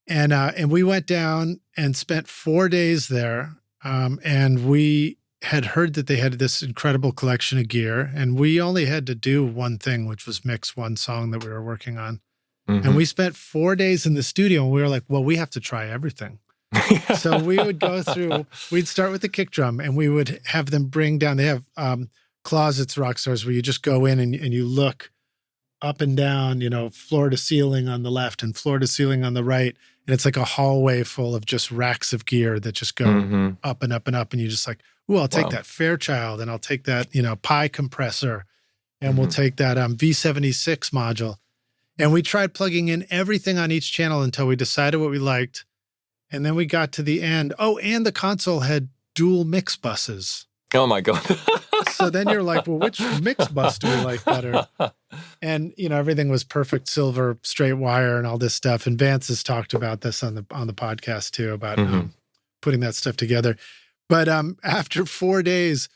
And we went down and spent 4 days there. And we had heard that they had this incredible collection of gear. And we only had to do one thing, which was mix one song that we were working on. Mm-hmm. And we spent 4 days in the studio, and we were like, well, we have to try everything. So we would go through, we'd start with the kick drum, and we would have them bring down, they have closets, Rockstars, where you just go in and you look up and down, floor to ceiling on the left and floor to ceiling on the right. And it's like a hallway full of just racks of gear that just go up and up and up. And you just like, ooh, I'll take that Fairchild, and I'll take that, Pi compressor, and we'll take that V76 module. And we tried plugging in everything on each channel until we decided what we liked. And then we got to the end. Oh, and the console had dual mix buses. Oh my God. So then you're like, well, which mix bus do we like better? And, everything was perfect silver, straight wire and all this stuff. And Vance has talked about this on the podcast too, about putting that stuff together. But after 4 days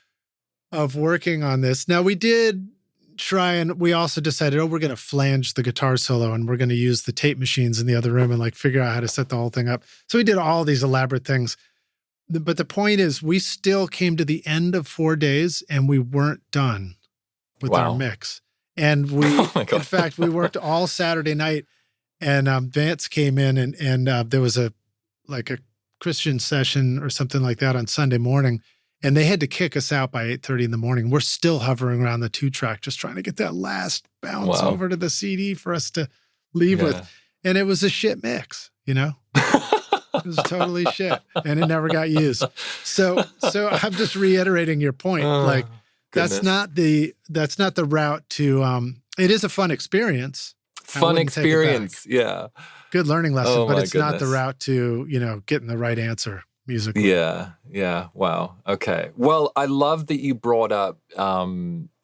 of working on this, now we did try, and we also decided, we're going to flange the guitar solo, and we're going to use the tape machines in the other room and like figure out how to set the whole thing up. So we did all these elaborate things. But the point is, we still came to the end of 4 days and we weren't done with our mix. And we, in fact, we worked all Saturday night, and Vance came in and there was a Christian session or something like that on Sunday morning. And they had to kick us out by 8:30 in the morning. We're still hovering around the 2-track, just trying to get that last bounce over to the CD for us to leave with. And it was a shit mix, It was totally shit, and it never got used. So I'm just reiterating your point. That's not the route to. It is a fun experience. Fun experience, yeah. Good learning lesson, but it's not the route to getting the right answer musically. Yeah. Wow. Okay. Well, I love that you brought up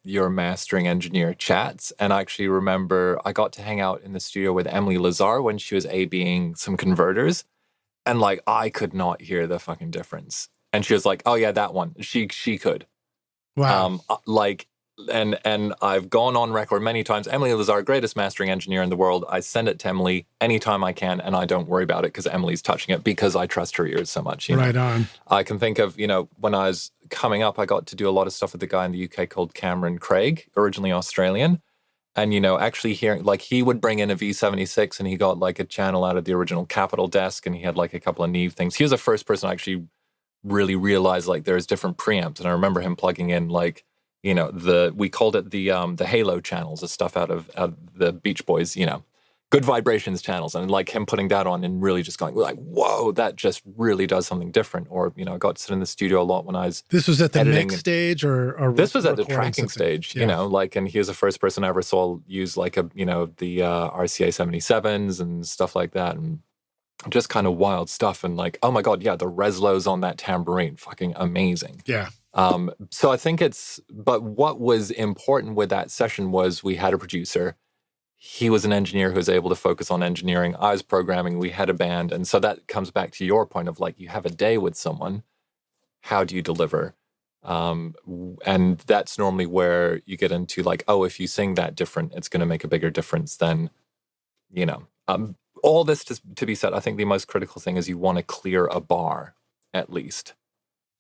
your mastering engineer chats. And I actually remember I got to hang out in the studio with Emily Lazar when she was A-Bing some converters. And I could not hear the fucking difference. And she was like, oh yeah, that one. She could. Wow. And I've gone on record many times. Emily Lazar, greatest mastering engineer in the world. I send it to Emily anytime I can, and I don't worry about it because Emily's touching it because I trust her ears so much. Right on. I can think of, when I was coming up, I got to do a lot of stuff with a guy in the UK called Cameron Craig, originally Australian. And, actually hearing, like, he would bring in a V76 and he got like a channel out of the original Capitol desk, and he had like a couple of Neve things. He was the first person I actually really realized like there's different preamps. And I remember him plugging in like, we called it the Halo channels, the stuff out of the Beach Boys, good vibrations channels, and like him putting that on and really just going like, whoa, that just really does something different. Or, I got to sit in the studio a lot when I was This was at the editing. mix stage or This was at the something? tracking stage, Yeah. and he was the first person I ever saw use like the RCA 77s and stuff like that. And just kind of wild stuff. And like, oh my God, yeah, the Reslows on that tambourine, fucking amazing. Yeah. So I think but what was important with that session was we had a producer. He was an engineer who was able to focus on engineering. I was programming. We had a band. And so that comes back to your point of like, you have a day with someone. How do you deliver? And that's normally where you get into like, oh, if you sing that different, it's going to make a bigger difference than, all this to be said, I think the most critical thing is you want to clear a bar, at least.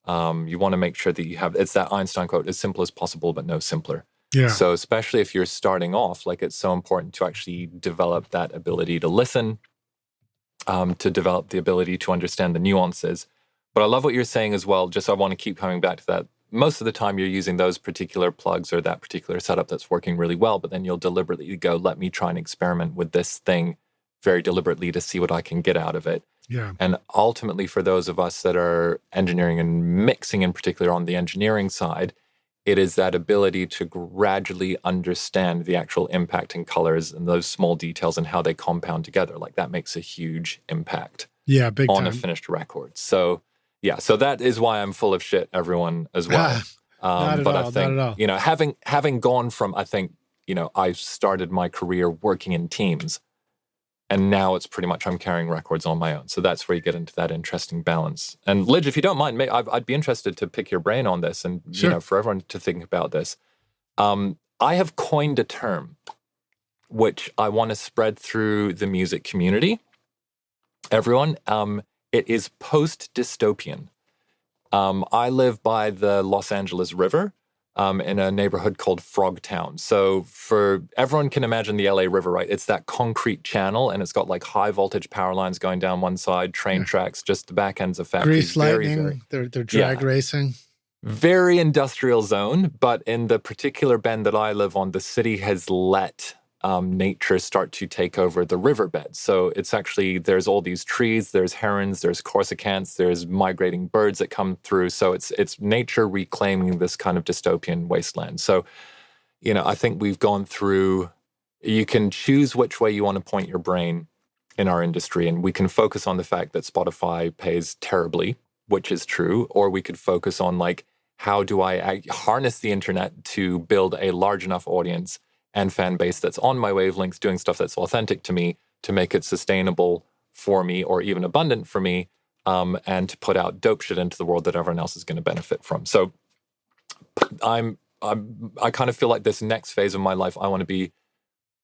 You want to make sure that you have, it's that Einstein quote, as simple as possible, but no simpler. Yeah. So especially if you're starting off, like it's so important to actually develop that ability to listen, to develop the ability to understand the nuances. But I love what you're saying as well. Just I want to keep coming back to that. Most of the time you're using those particular plugs or that particular setup that's working really well, but then you'll deliberately go, let me try and experiment with this thing very deliberately to see what I can get out of it. Yeah. And ultimately for those of us that are engineering and mixing in particular on the engineering side, it is that ability to gradually understand the actual impact in colors and those small details and how they compound together. Like that makes a huge impact big on time. a finished record. So yeah, so that is why I'm full of shit, everyone, as well. Not at but all, I think, not at all. having gone from, I think, I started my career working in teams, and now it's pretty much I'm carrying records on my own. So that's where you get into that interesting balance. And Lidge, if you don't mind, I'd be interested to pick your brain on this and, Sure. for everyone to think about this. I have coined a term which I want to spread through the music community. Everyone, it is post-dystopian. I live by the Los Angeles River. In a neighborhood called Frogtown. So for everyone can imagine the LA River, right? It's that concrete channel, and it's got like high voltage power lines going down one side, train tracks, just the back ends of factories. Grease lightning, they're drag racing. Very industrial zone, but in the particular bend that I live on, the city has let nature start to take over the riverbed. So it's actually, there's all these trees, there's herons, there's corsicants, there's migrating birds that come through. So it's nature reclaiming this kind of dystopian wasteland. So, I think we've gone through, you can choose which way you want to point your brain in our industry. And we can focus on the fact that Spotify pays terribly, which is true, or we could focus on like, how do I harness the internet to build a large enough audience and fan base that's on my wavelengths, doing stuff that's authentic to me, to make it sustainable for me or even abundant for me, and to put out dope shit into the world that everyone else is going to benefit from. So I kind of feel like this next phase of my life, I want to be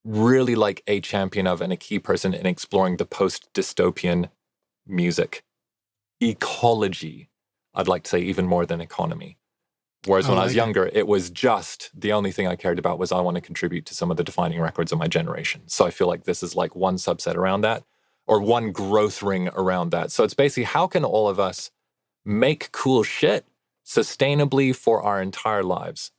really like a champion of and a key person in exploring the post-dystopian music ecology. I'd like to say even more than economy. Whereas when I was younger, it was just the only thing I cared about was I want to contribute to some of the defining records of my generation. So I feel like this is like one subset around that, or one growth ring around that. So it's basically, how can all of us make cool shit sustainably for our entire lives?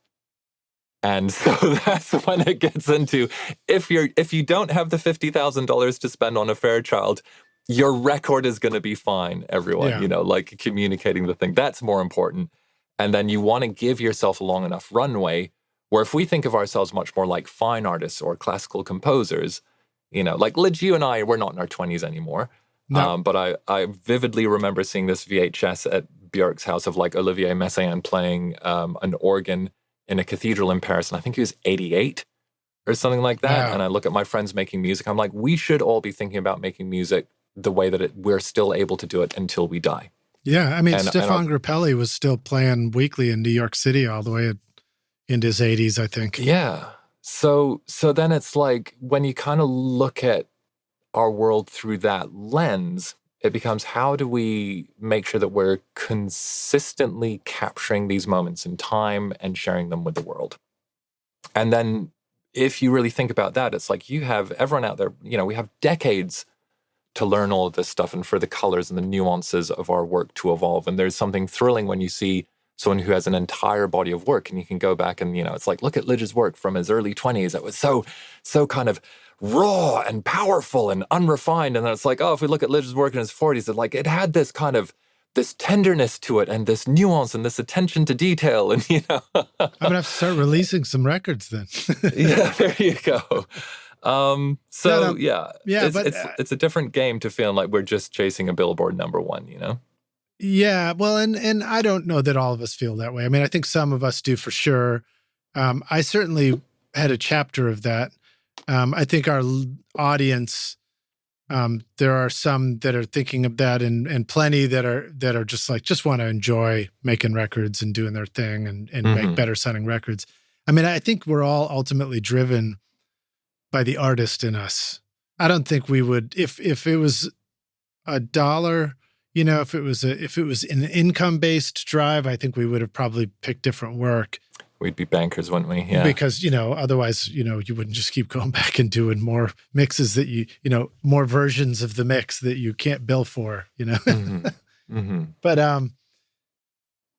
And so that's when it gets into, if you don't have the $50,000 to spend on a Fairchild, your record is going to be fine, everyone. Like communicating the thing. That's more important. And then you want to give yourself a long enough runway where if we think of ourselves much more like fine artists or classical composers, like Lidge, you and I, we're not in our 20s anymore. No. But I vividly remember seeing this VHS at Bjork's house of like Olivier Messiaen playing an organ in a cathedral in Paris. And I think he was 88 or something like that. Wow. And I look at my friends making music. I'm like, we should all be thinking about making music the way that we're still able to do it until we die. Yeah, I mean, Stefan Grappelli was still playing weekly in New York City all the way into his 80s, I think. Yeah. So then it's like, when you kind of look at our world through that lens, it becomes, how do we make sure that we're consistently capturing these moments in time and sharing them with the world? And then if you really think about that, it's like you have everyone out there, we have decades to learn all of this stuff and for the colors and the nuances of our work to evolve. And there's something thrilling when you see someone who has an entire body of work and you can go back and, it's like, look at Lidge's work from his early 20s. That was so kind of raw and powerful and unrefined. And then it's like, oh, if we look at Lidge's work in his 40s, it had this kind of this tenderness to it and this nuance and this attention to detail. And, I'm going to have to start releasing some records then. Yeah, there you go. It's a different game to feel like we're just chasing a Billboard #1, Yeah, well, and I don't know that all of us feel that way. I mean, I think some of us do for sure. I certainly had a chapter of that. I think our audience, there are some that are thinking of that, and plenty that are just want to enjoy making records and doing their thing and make better sounding records. I mean, I think we're all ultimately driven by the artist in us. I don't think we would, if it was a dollar, if it was an income-based drive, I think we would have probably picked different work. We'd be bankers, wouldn't we? Yeah. Because, otherwise, you wouldn't just keep going back and doing more mixes that more versions of the mix that you can't bill for, But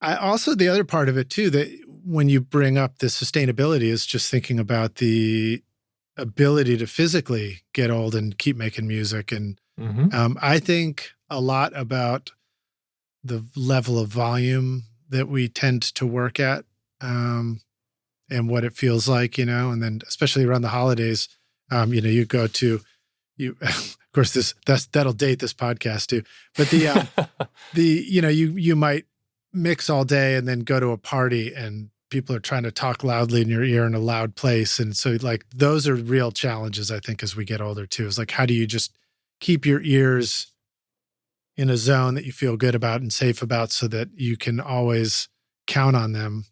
I also, the other part of it too, that when you bring up the sustainability is just thinking about the ability to physically get old and keep making music. And I think a lot about the level of volume that we tend to work at, and what it feels like, and then especially around the holidays, you go to, of course, that'll date this podcast too, but you might mix all day and then go to a party and people are trying to talk loudly in your ear in a loud place. And so those are real challenges, I think, as we get older too, is how do you just keep your ears in a zone that you feel good about and safe about so that you can always count on them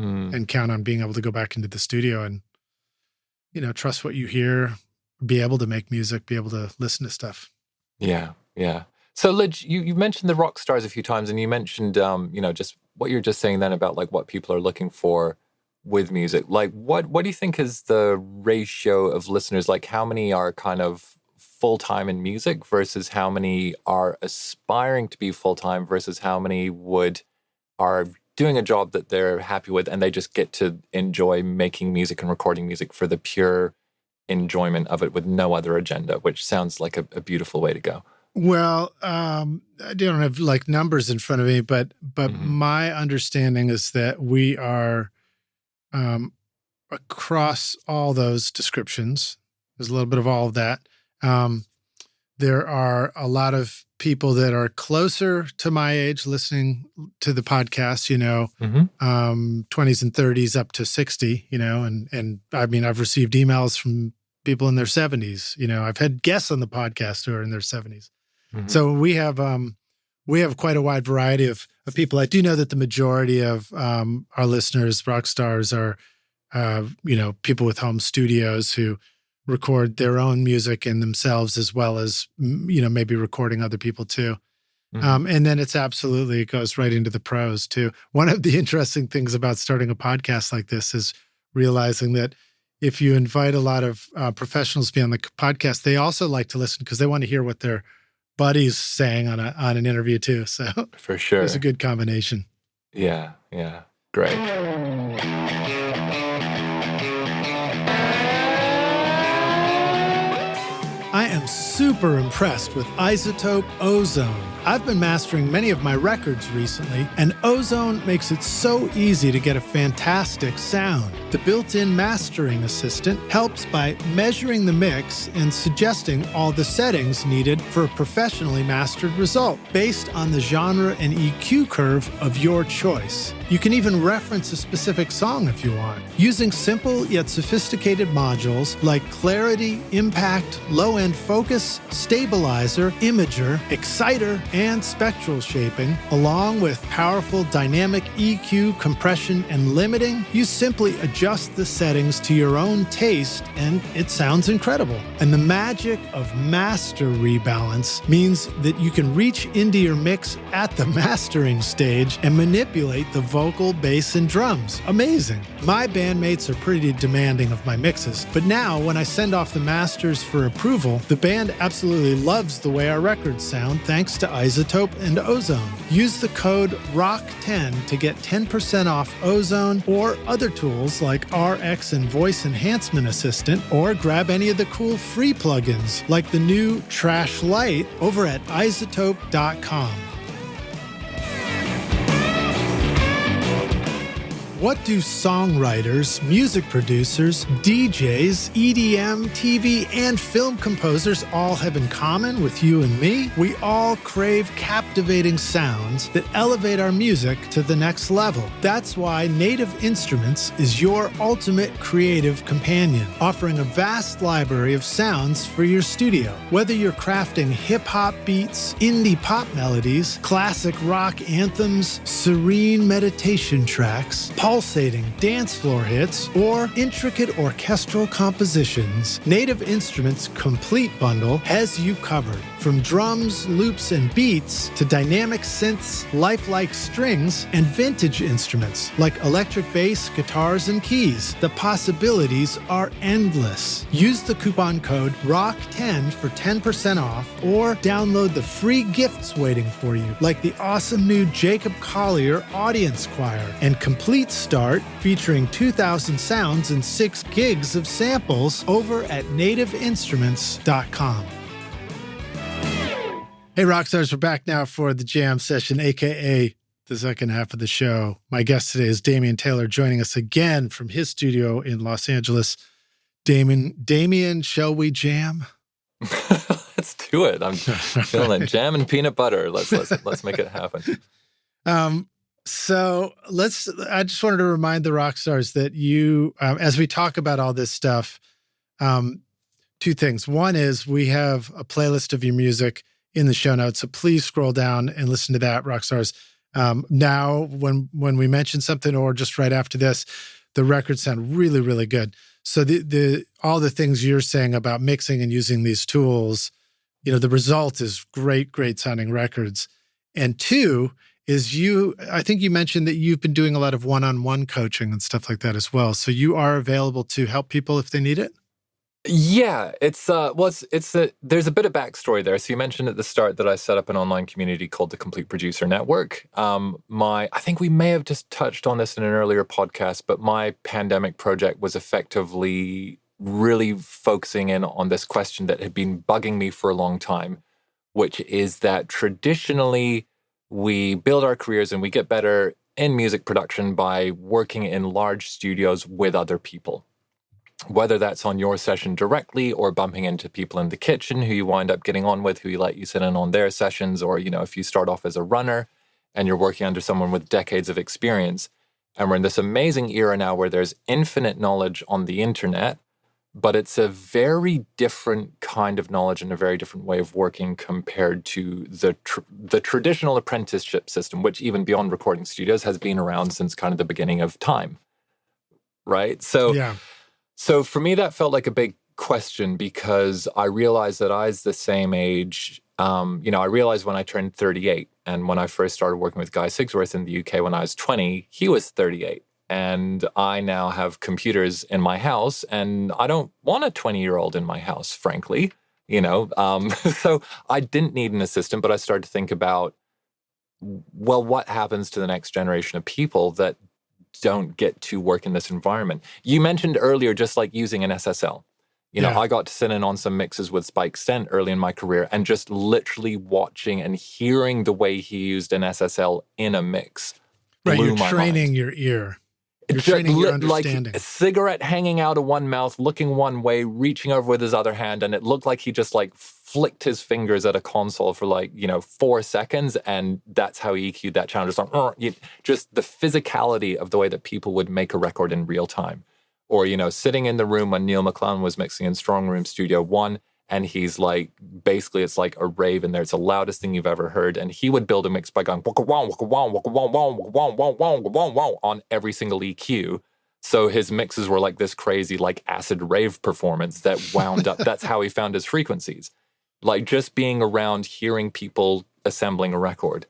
and count on being able to go back into the studio and, trust what you hear, be able to make music, be able to listen to stuff. Yeah. Yeah. So Lidge, you mentioned the rock stars a few times and you mentioned, just what you're just saying then about what people are looking for with music. What do you think is the ratio of listeners? How many are kind of full-time in music versus how many are aspiring to be full-time versus how many are doing a job that they're happy with and they just get to enjoy making music and recording music for the pure enjoyment of it with no other agenda, which sounds like a beautiful way to go. Well, I don't have numbers in front of me, but my understanding is that we are across all those descriptions. There's a little bit of all of that. There are a lot of people that are closer to my age listening to the podcast, 20s and 30s up to 60, and I mean, I've received emails from people in their 70s. I've had guests on the podcast who are in their 70s. So we have quite a wide variety of people. I do know that the majority of our listeners, rock stars, are people with home studios who record their own music and themselves as well as maybe recording other people too. And then it goes right into the pros too. One of the interesting things about starting a podcast like this is realizing that if you invite a lot of professionals to be on the podcast, they also like to listen because they want to hear what their buddies saying on an interview too. So for sure, it's a good combination. Yeah, great. I am super impressed with iZotope Ozone. I've been mastering many of my records recently, and Ozone makes it so easy to get a fantastic sound. The built-in mastering assistant helps by measuring the mix and suggesting all the settings needed for a professionally mastered result, based on the genre and EQ curve of your choice. You can even reference a specific song if you want. Using simple yet sophisticated modules like Clarity, Impact, Low-End Focus, Stabilizer, Imager, Exciter, and spectral shaping, along with powerful dynamic EQ, compression, and limiting, you simply adjust the settings to your own taste and it sounds incredible. And the magic of master rebalance means that you can reach into your mix at the mastering stage and manipulate the vocal, bass, and drums. Amazing. My bandmates are pretty demanding of my mixes, but now when I send off the masters for approval, the band absolutely loves the way our records sound thanks to iZotope and Ozone. Use the code ROCK10 to get 10% off Ozone or other tools like RX and Voice Enhancement Assistant, or grab any of the cool free plugins like the new Trash Light over at iZotope.com. What do songwriters, music producers, DJs, EDM, TV, and film composers all have in common with you and me? We all crave captivating sounds that elevate our music to the next level. That's why Native Instruments is your ultimate creative companion, offering a vast library of sounds for your studio. Whether you're crafting hip-hop beats, indie pop melodies, classic rock anthems, serene meditation tracks, pulsating dance floor hits, or intricate orchestral compositions, Native Instruments' complete bundle has you covered. From drums, loops, and beats to dynamic synths, lifelike strings, and vintage instruments like electric bass, guitars, and keys. The possibilities are endless. Use the coupon code ROCK10 for 10% off, or download the free gifts waiting for you, like the awesome new Jacob Collier Audience Choir and Complete Start featuring 2,000 sounds and 6 gigs of samples over at nativeinstruments.com. Hey, Rockstars, we're back now for the jam session, aka the second half of the show. My guest today is Damian Taylor, joining us again from his studio in Los Angeles. Damian, shall we jam? Let's do it. I'm feeling it. Jam and peanut butter. Let's make it happen. So I just wanted to remind the Rockstars that you, as we talk about all this stuff, two things. One is we have a playlist of your music in the show notes, so please scroll down and listen to that, Rockstars. Now, when we mention something or just right after this, the records sound really, really good. So all the things you're saying about mixing and using these tools, the result is great sounding records. And two is I think you mentioned that you've been doing a lot of one-on-one coaching and stuff like that as well. So you are available to help people if they need it? Yeah, there's a bit of backstory there. So you mentioned at the start that I set up an online community called the Complete Producer Network. I think we may have just touched on this in an earlier podcast, but my pandemic project was effectively really focusing in on this question that had been bugging me for a long time, which is that traditionally we build our careers and we get better in music production by working in large studios with other people. Whether that's on your session directly or bumping into people in the kitchen who you wind up getting on with, who you let you sit in on their sessions, or, if you start off as a runner and you're working under someone with decades of experience. And we're in this amazing era now where there's infinite knowledge on the internet, but it's a very different kind of knowledge and a very different way of working compared to the traditional apprenticeship system, which even beyond recording studios has been around since kind of the beginning of time, right? So for me, that felt like a big question because I realized that I was the same age. I realized when I turned 38 and when I first started working with Guy Sigsworth in the UK when I was 20, he was 38. And I now have computers in my house and I don't want a 20-year-old in my house, frankly, So I didn't need an assistant, but I started to think about, well, what happens to the next generation of people that don't get to work in this environment? You mentioned earlier, just like using an SSL. I got to sit in on some mixes with Spike Stent early in my career and just literally watching and hearing the way he used an SSL in a mix. Right, you're training your ear. You're training your understanding. Like a cigarette hanging out of one mouth, looking one way, reaching over with his other hand, and it looked like he just flicked his fingers at a console for 4 seconds, and that's how he EQ'd that channel. Just the physicality of the way that people would make a record in real time. Or, sitting in the room when Neil McClellan was mixing in Strong Room Studio 1 And he's like, basically, it's like a rave in there. It's the loudest thing you've ever heard. And he would build a mix by going waka wow, waka wow, waka wow, wow, waka wow, wow, wow, wow, wow on every single EQ. So his mixes were like this crazy, like acid rave performance that wound up. That's how he found his frequencies. Like just being around, hearing people assembling a record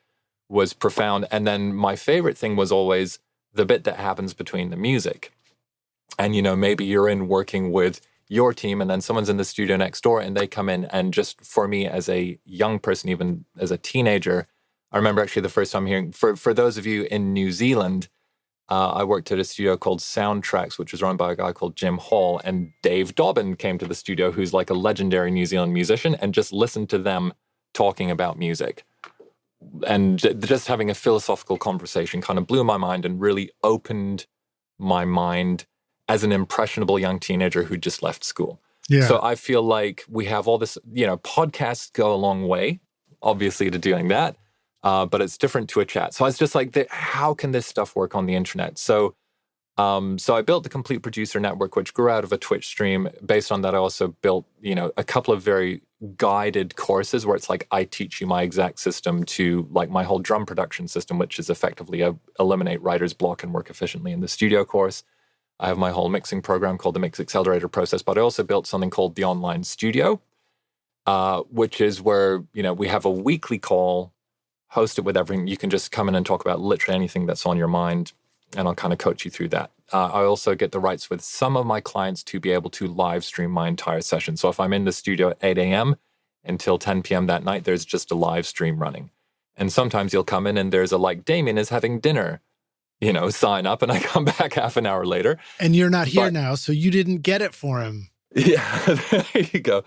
was profound. And then my favorite thing was always the bit that happens between the music. And, you know, maybe you're in working with your team and then someone's in the studio next door and they come in, and just for me as a young person, even as a teenager, I remember actually the first time hearing, for those of you in New Zealand, I worked at a studio called Soundtracks, which was run by a guy called Jim Hall, and Dave Dobbin came to the studio, who's like a legendary New Zealand musician, and just listened to them talking about music. And just having a philosophical conversation kind of blew my mind and really opened my mind as an impressionable young teenager who just left school. Yeah. So I feel like we have all this, you know, podcasts go a long way, obviously, to doing that, but it's different to a chat. So I was just like, how can this stuff work on the internet? So I built the Complete Producer Network, which grew out of a Twitch stream. Based on that, I also built, you know, a couple of very guided courses where it's like, I teach you my exact system to like my whole drum production system, which is effectively eliminate writer's block and work efficiently in the studio course. I have my whole mixing program called the Mix Accelerator Process, but I also built something called the Online Studio, which is where, you know, we have a weekly call, host it with everything. You can just come in and talk about literally anything that's on your mind, and I'll kind of coach you through that. I also get the rights with some of my clients to be able to live stream my entire session. So if I'm in the studio at 8 a.m. until 10 p.m. that night, there's just a live stream running. And sometimes you'll come in and there's a like, Damian is having dinner, you know, sign up, and I come back half an hour later. And you're not here now, so you didn't get it for him. Yeah, there you go.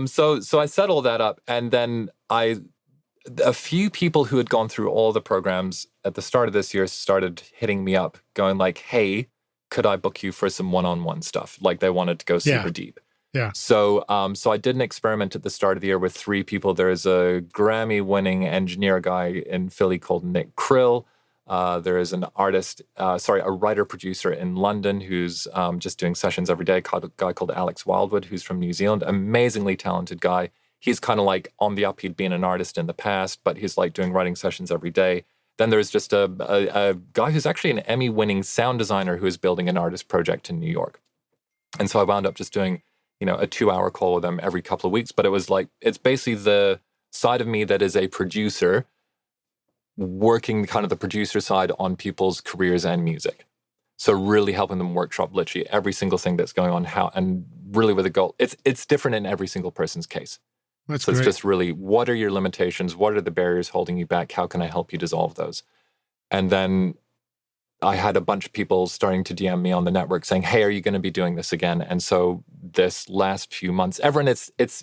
So I set all that up, and then a few people who had gone through all the programs at the start of this year started hitting me up, going like, hey, could I book you for some one-on-one stuff? Like they wanted to go super deep. Yeah. So I did an experiment at the start of the year with 3 people. There's a Grammy-winning engineer guy in Philly called Nick Krill. There is a writer-producer in London who's just doing sessions every day, a guy called Alex Wildwood, who's from New Zealand, amazingly talented guy. He's kind of like on the up. He'd been an artist in the past, but he's like doing writing sessions every day. Then there's just a guy who's actually an Emmy-winning sound designer who is building an artist project in New York. And so I wound up just doing, you know, a 2-hour call with them every couple of weeks. But it was like, it's basically the side of me that is a producer working kind of the producer side on people's careers and music. So really helping them workshop literally every single thing that's going on, and really with a goal. It's different in every single person's case. That's so great. It's just really, what are your limitations? What are the barriers holding you back? How can I help you dissolve those? And then I had a bunch of people starting to DM me on the network saying, hey, are you going to be doing this again? And so this last few months, everyone,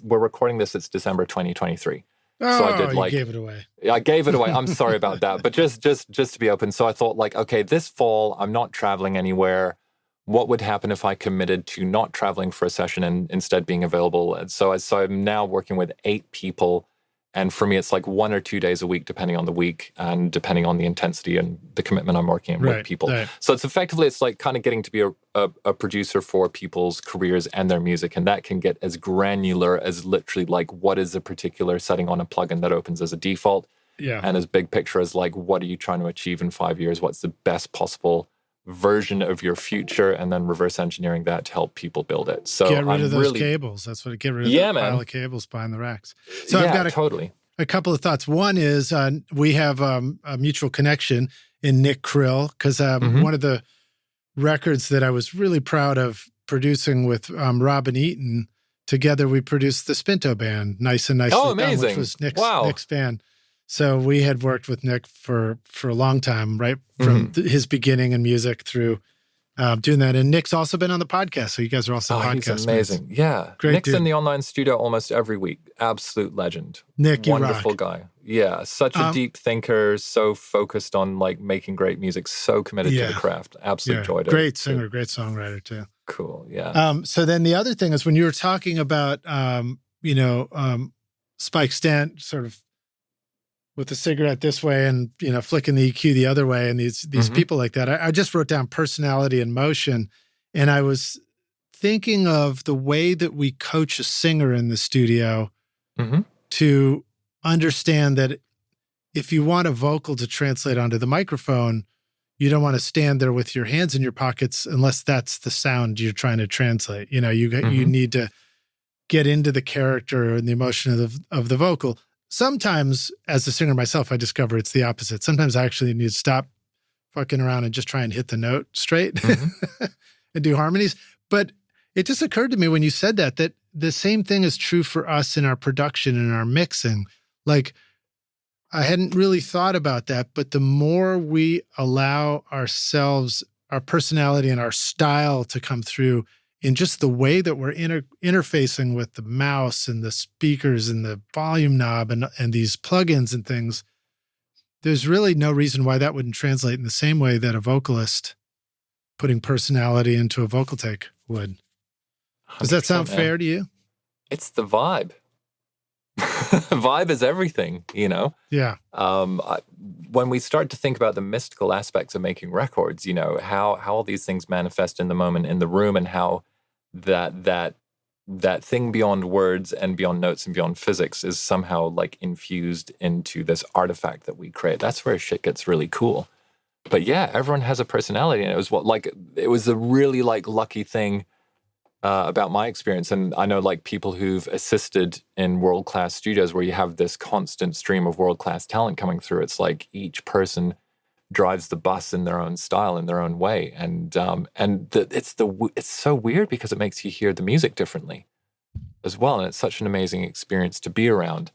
we're recording this, it's December 2023. Oh, so I did you gave it away. I gave it away. I'm sorry about that. But just to be open. So I thought like, okay, this fall, I'm not traveling anywhere. What would happen if I committed to not traveling for a session and instead being available? And so I'm now working with 8 people. And for me, it's like 1 or 2 days a week, depending on the week and depending on the intensity and the commitment I'm working with people. Right. So it's like kind of getting to be a producer for people's careers and their music. And that can get as granular as literally like, what is a particular setting on a plugin that opens as a default? Yeah. And as big picture as like, what are you trying to achieve in 5 years? What's the best possible version of your future, and then reverse engineering that to help people build it. So get rid of those cables. That's what. Get rid of the pile of cables behind the racks. So I've got a couple of thoughts. One is we have a mutual connection in Nick Krill, because one of the records that I was really proud of producing with Robin Eaton, together we produced the Spinto Band, Nice and Nicely Done, which was Nick's band. So we had worked with Nick for a long time, right? From his beginning in music through doing that. And Nick's also been on the podcast. So you guys are also podcast he's amazing. mates. Yeah. Great Nick's dude. in the online studio almost every week. Absolute legend. Nick, wonderful guy. Yeah. Such a deep thinker, so focused on like making great music, so committed to the craft. Absolute joy to great singer, great songwriter too. Cool. Yeah. So then the other thing is when you were talking about, Spike Stent sort of with the cigarette this way and, flicking the EQ the other way, and these people like that. I just wrote down personality and motion, and I was thinking of the way that we coach a singer in the studio to understand that if you want a vocal to translate onto the microphone, you don't want to stand there with your hands in your pockets unless that's the sound you're trying to translate. You know, you need to get into the character and the emotion of the vocal. Sometimes, as a singer myself, I discover it's the opposite. Sometimes I actually need to stop fucking around and just try and hit the note straight and do harmonies. But it just occurred to me when you said that the same thing is true for us in our production and our mixing. Like, I hadn't really thought about that, but the more we allow ourselves, our personality and our style to come through in just the way that we're interfacing with the mouse and the speakers and the volume knob and these plugins and things, there's really no reason why that wouldn't translate in the same way that a vocalist putting personality into a vocal take would. Does that sound fair to you? It's the vibe. Vibe is everything, you know? Yeah. When we start to think about the mystical aspects of making records, you know, how all these things manifest in the moment in the room, and how that thing beyond words and beyond notes and beyond physics is somehow like infused into this artifact that we create. That's where shit gets really cool. But yeah, everyone has a personality, and it was a really like lucky thing about my experience. And I know like people who've assisted in world-class studios where you have this constant stream of world-class talent coming through. It's like each person drives the bus in their own style, in their own way. And it's so weird because it makes you hear the music differently as well. And it's such an amazing experience to be around.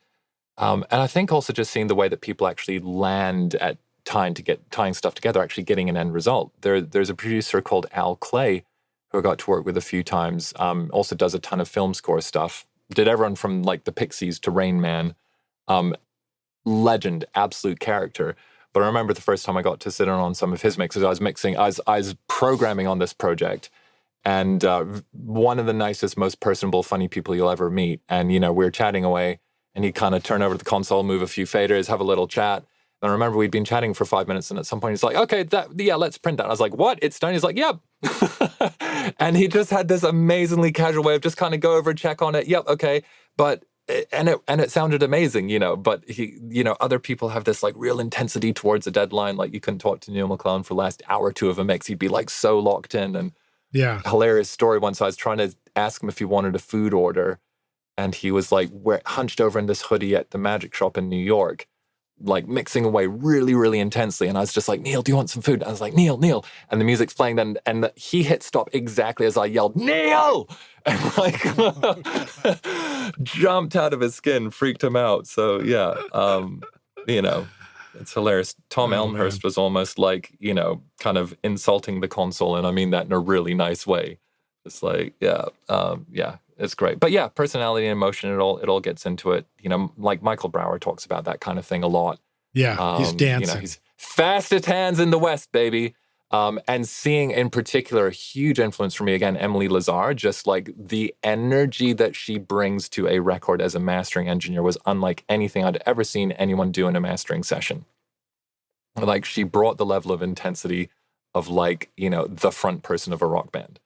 And I think also just seeing the way that people actually land at tying stuff together, actually getting an end result. There's a producer called UNKLE who I got to work with a few times, also does a ton of film score stuff. Did everyone from like the Pixies to Rain Man. Legend, absolute character. But I remember the first time I got to sit in on some of his mixes, I was programming on this project, and one of the nicest, most personable, funny people you'll ever meet. And, you know, we were chatting away, and he'd kind of turn over to the console, move a few faders, have a little chat. And I remember we'd been chatting for 5 minutes, and at some point he's like, okay, let's print that. And I was like, what? It's done? He's like, yep. And he just had this amazingly casual way of just kind of go over and check on it. Yep, okay. But, and it sounded amazing, you know, but he, you know, other people have this like real intensity towards a deadline. Like you couldn't talk to Neil McClellan for the last hour or two of a mix. He'd be like so locked in. And yeah, hilarious story. Once I was trying to ask him if he wanted a food order, and he was like, we're hunched over in this hoodie at the Magic Shop in New York, like mixing away really, really intensely. And I was just like, Neil, do you want some food? I was like, Neil. And the music's playing then, and he hit stop exactly as I yelled, Neil! And like jumped out of his skin, freaked him out. So yeah, you know, it's hilarious. Tom Elmhurst was almost like, you know, kind of insulting the console. And I mean that in a really nice way. It's like, yeah, it's great. But yeah, personality and emotion, it all gets into it. You know, like Michael Brower talks about that kind of thing a lot. Yeah, he's dancing. You know, he's fastest hands in the West, baby. And seeing in particular a huge influence for me, again, Emily Lazar, just like the energy that she brings to a record as a mastering engineer was unlike anything I'd ever seen anyone do in a mastering session. Like she brought the level of intensity of like, you know, the front person of a rock band.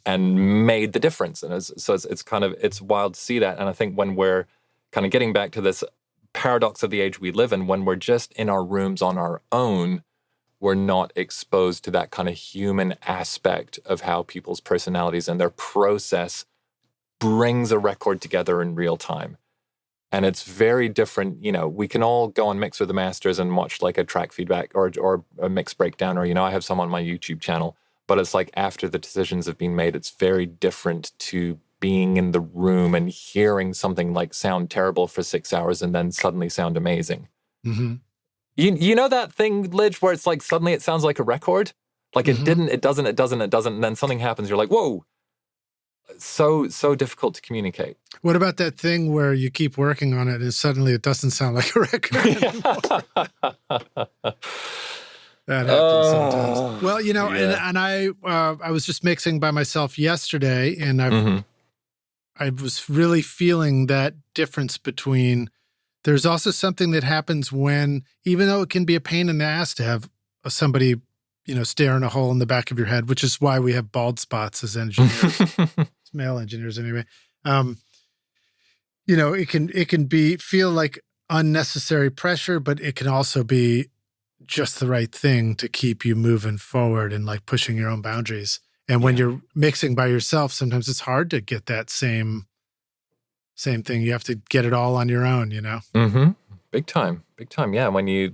And made the difference. And it's wild to see that. And I think when we're kind of getting back to this paradox of the age we live in, when we're just in our rooms on our own, we're not exposed to that kind of human aspect of how people's personalities and their process brings a record together in real time. And it's very different. You know, we can all go on Mix with the Masters and watch like a track feedback or a mix breakdown, or, you know, I have some on my YouTube channel. But it's like after the decisions have been made, it's very different to being in the room and hearing something like sound terrible for 6 hours and then suddenly sound amazing. Mm-hmm. You know that thing, Lidge, where it's like suddenly it sounds like a record? Like it doesn't, and then something happens, you're like, whoa. So difficult to communicate. What about that thing where you keep working on it and suddenly it doesn't sound like a record anymore? That happens sometimes. Well, you know, and I was just mixing by myself yesterday, and I was really feeling that difference between. There's also something that happens when, even though it can be a pain in the ass to have somebody, stare in a hole in the back of your head, which is why we have bald spots as engineers, male engineers anyway. It can feel like unnecessary pressure, but it can also be just the right thing to keep you moving forward and like pushing your own boundaries. And when you're mixing by yourself, sometimes it's hard to get that same thing. You have to get it all on your own, Mm-hmm. Big time. Yeah. When you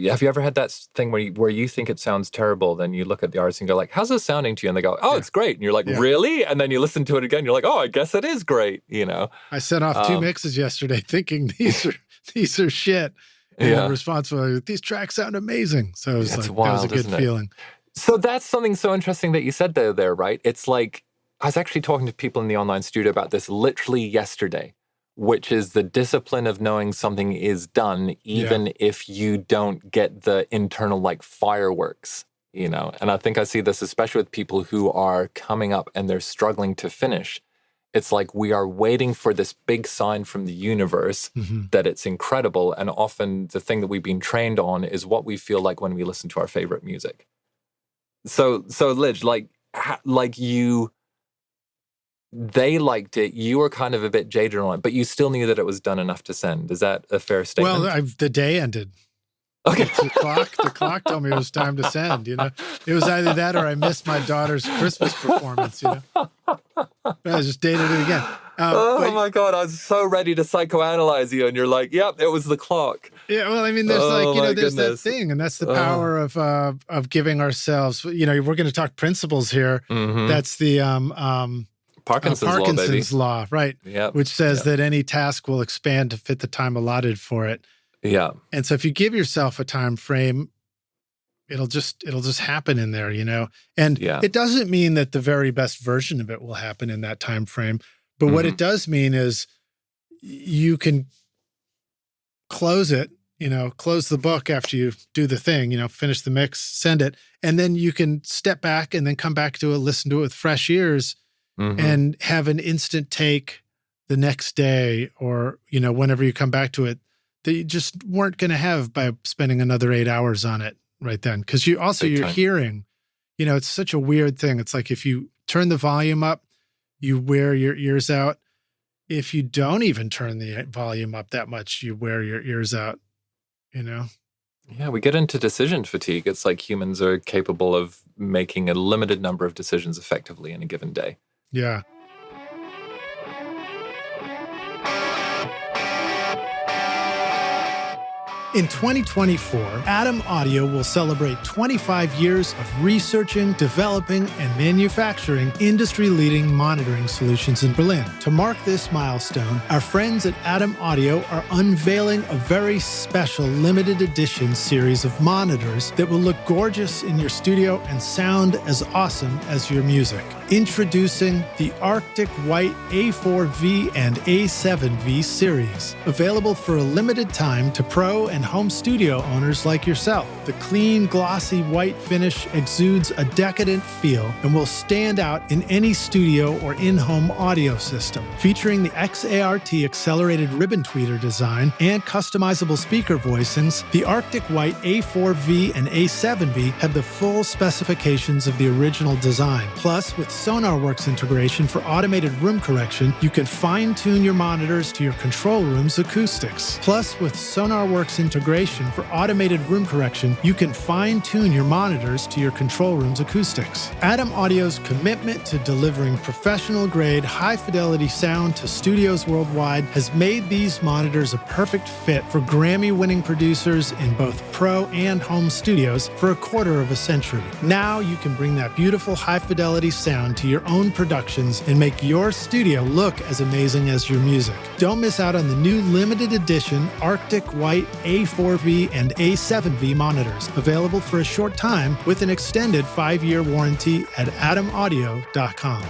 have you ever had that thing where you think it sounds terrible, then you look at the artist and go like, how's this sounding to you? And they go, oh, it's great. And you're like, really? And then you listen to it again. You're like, oh, I guess it is great. I sent off 2 mixes yesterday thinking these are shit. And the response was, these tracks sound amazing. So it was that was a good feeling. So that's something so interesting that you said there, right? It's like, I was actually talking to people in the online studio about this literally yesterday, which is the discipline of knowing something is done, even if you don't get the internal like fireworks, And I think I see this especially with people who are coming up and they're struggling to finish. It's like we are waiting for this big sign from the universe that it's incredible. And often the thing that we've been trained on is what we feel like when we listen to our favorite music. So Lidge, they liked it. You were kind of a bit jaded on it, but you still knew that it was done enough to send. Is that a fair statement? Well, the day ended. Okay. The clock told me it was time to send, It was either that or I missed my daughter's Christmas performance, I just dated it again. My God, I was so ready to psychoanalyze you, and you're like, yep, it was the clock. Yeah, well, I mean, there's there's that thing, and that's the power of giving ourselves, we're going to talk principles here. Mm-hmm. That's the Parkinson's law, right? Yep. Which says that any task will expand to fit the time allotted for it. Yeah. And so if you give yourself a time frame, it'll just happen in there, And it doesn't mean that the very best version of it will happen in that time frame, but what it does mean is you can close it, close the book after you do the thing, finish the mix, send it, and then you can step back and then come back to it, listen to it with fresh ears and have an instant take the next day or, whenever you come back to it, that you just weren't going to have by spending another 8 hours on it right then. Because you're hearing, it's such a weird thing. It's like if you turn the volume up, you wear your ears out. If you don't even turn the volume up that much, you wear your ears out, Yeah, we get into decision fatigue. It's like humans are capable of making a limited number of decisions effectively in a given day. Yeah. In 2024, Atom Audio will celebrate 25 years of researching, developing, and manufacturing industry-leading monitoring solutions in Berlin. To mark this milestone, our friends at Atom Audio are unveiling a very special limited edition series of monitors that will look gorgeous in your studio and sound as awesome as your music. Introducing the Arctic White A4V and A7V series, available for a limited time to pro and home studio owners like yourself. The clean, glossy white finish exudes a decadent feel and will stand out in any studio or in-home audio system. Featuring the XART accelerated ribbon tweeter design and customizable speaker voicings, the Arctic White A4V and A7V have the full specifications of the original design. Plus, with SonarWorks integration for automated room correction, you can fine-tune your monitors to your control room's acoustics. Plus, with SonarWorks integration for automated room correction, you can fine-tune your monitors to your control room's acoustics. Atom Audio's commitment to delivering professional-grade, high-fidelity sound to studios worldwide has made these monitors a perfect fit for Grammy-winning producers in both pro and home studios for a quarter of a century. Now you can bring that beautiful high-fidelity sound to your own productions and make your studio look as amazing as your music. Don't miss out on the new limited edition Arctic White A4V and A7V monitors, available for a short time with an extended 5-year warranty at atomaudio.com.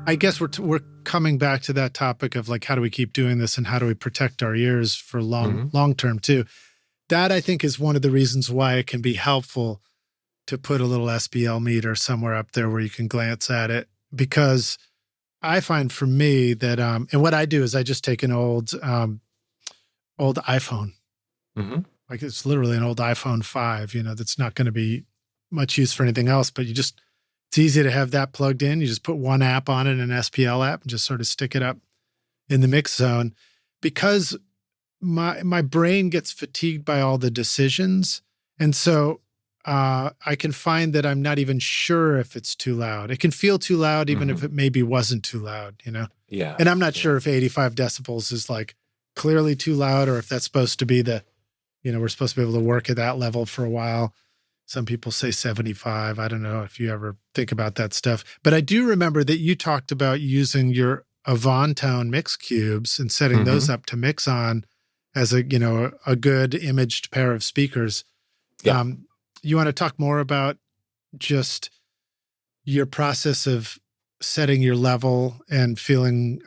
I guess we're coming back to that topic of like, how do we keep doing this and how do we protect our ears for long term too? That I think is one of the reasons why it can be helpful to put a little SBL meter somewhere up there where you can glance at it, because I find for me that, and what I do is I just take an old old iPhone. Mm-hmm. Like it's literally an old iPhone 5, that's not going to be much use for anything else, but it's easy to have that plugged in. You just put one app on it, an SPL app, and just sort of stick it up in the mix zone. Because my brain gets fatigued by all the decisions. And so I can find that I'm not even sure if it's too loud. It can feel too loud, even if it maybe wasn't too loud, Yeah. And I'm not sure if 85 decibels is like clearly too loud, or if that's supposed to be we're supposed to be able to work at that level for a while. Some people say 75. I don't know if you ever think about that stuff. But I do remember that you talked about using your Avantone mix cubes and setting those up to mix on as a good imaged pair of speakers. Yeah. You want to talk more about just your process of setting your level and feeling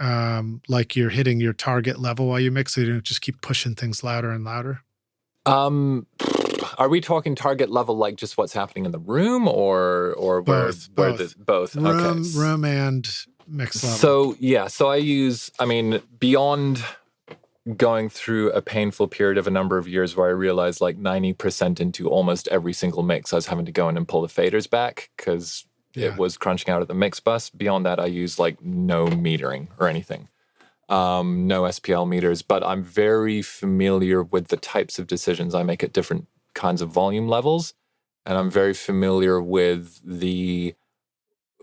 like you're hitting your target level while you mix, so you don't just keep pushing things louder and louder? Are we talking target level, like just what's happening in the room, or both? Both? Room and mix level. So I use, beyond going through a painful period of a number of years where I realized like 90% into almost every single mix, I was having to go in and pull the faders back because it was crunching out at the mix bus. Beyond that, I use like no metering or anything. No SPL meters, but I'm very familiar with the types of decisions I make at different kinds of volume levels. And I'm very familiar with the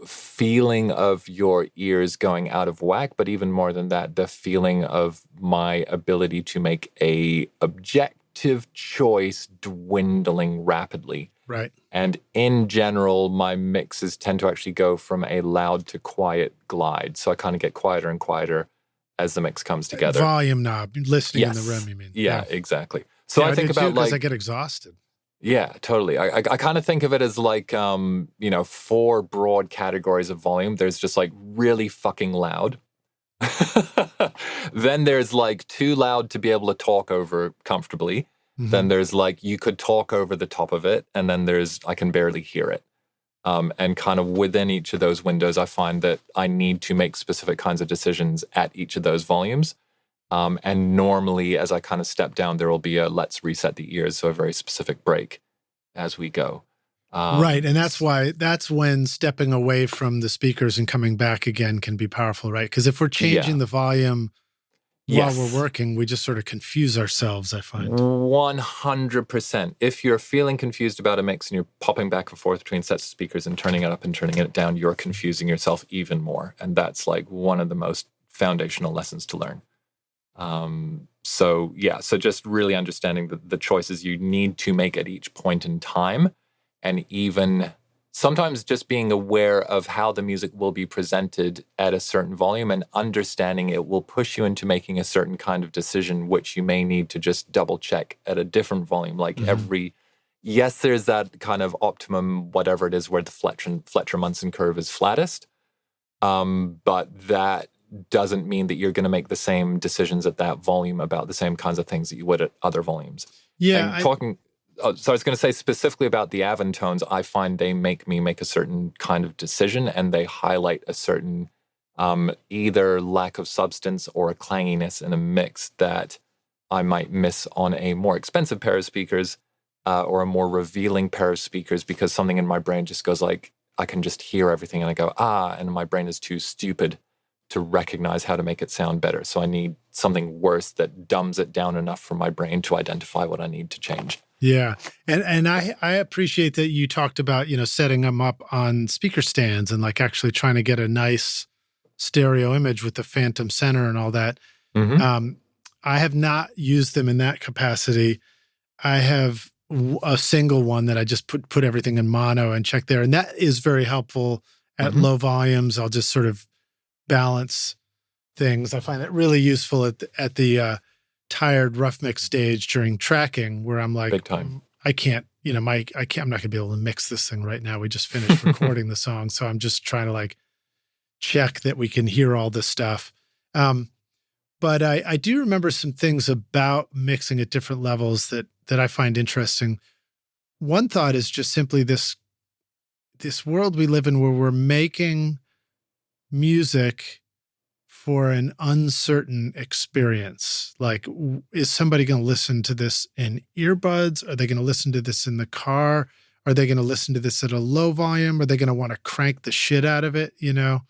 feeling of your ears going out of whack, but even more than that, the feeling of my ability to make a objective choice dwindling rapidly. Right. And in general, my mixes tend to actually go from a loud to quiet glide. So I kind of get quieter and quieter as the mix comes together. Volume knob, listening in the room, you mean? Yeah, exactly. So I think about because I get exhausted. Yeah, totally. I kind of think of it as like, 4 broad categories of volume. There's just like really fucking loud. Then there's like too loud to be able to talk over comfortably. Then there's like, you could talk over the top of it. And then there's, I can barely hear it. And kind of within each of those windows, I find that I need to make specific kinds of decisions at each of those volumes. And normally, as I kind of step down, there will be a let's reset the ears, so a very specific break as we go. Right, and that's when stepping away from the speakers and coming back again can be powerful, right? Because if we're changing the volume while we're working, we just sort of confuse ourselves, I find. 100%. If you're feeling confused about a mix and you're popping back and forth between sets of speakers and turning it up and turning it down, you're confusing yourself even more. And that's like one of the most foundational lessons to learn. So just really understanding the choices you need to make at each point in time, and even sometimes just being aware of how the music will be presented at a certain volume and understanding it will push you into making a certain kind of decision, which you may need to just double check at a different volume. Like there's that kind of optimum, whatever it is, where the Fletcher-Munson curve is flattest. But that doesn't mean that you're going to make the same decisions at that volume about the same kinds of things that you would at other volumes. Yeah. So I was going to say specifically about the Avantones, I find they make me make a certain kind of decision, and they highlight a certain either lack of substance or a clanginess in a mix that I might miss on a more expensive pair of speakers or a more revealing pair of speakers, because something in my brain just goes like, I can just hear everything and I go, and my brain is too stupid to recognize how to make it sound better. So I need something worse that dumbs it down enough for my brain to identify what I need to change. Yeah. And I appreciate that you talked about, setting them up on speaker stands and like actually trying to get a nice stereo image with the phantom center and all that. I have not used them in that capacity. I have a single one that I just put everything in mono and check there. And that is very helpful at low volumes. I'll just sort of balance things. I find it really useful at the tired rough mix stage during tracking, where I'm like, big time. I can't, I'm not going to be able to mix this thing right now. We just finished recording the song. So I'm just trying to like check that we can hear all this stuff. But I do remember some things about mixing at different levels that I find interesting. One thought is just simply this world we live in where we're making music for an uncertain experience. Like, is somebody going to listen to this in earbuds? Are they going to listen to this in the car? Are they going to listen to this at a low volume? Are they going to want to crank the shit out of it, you know?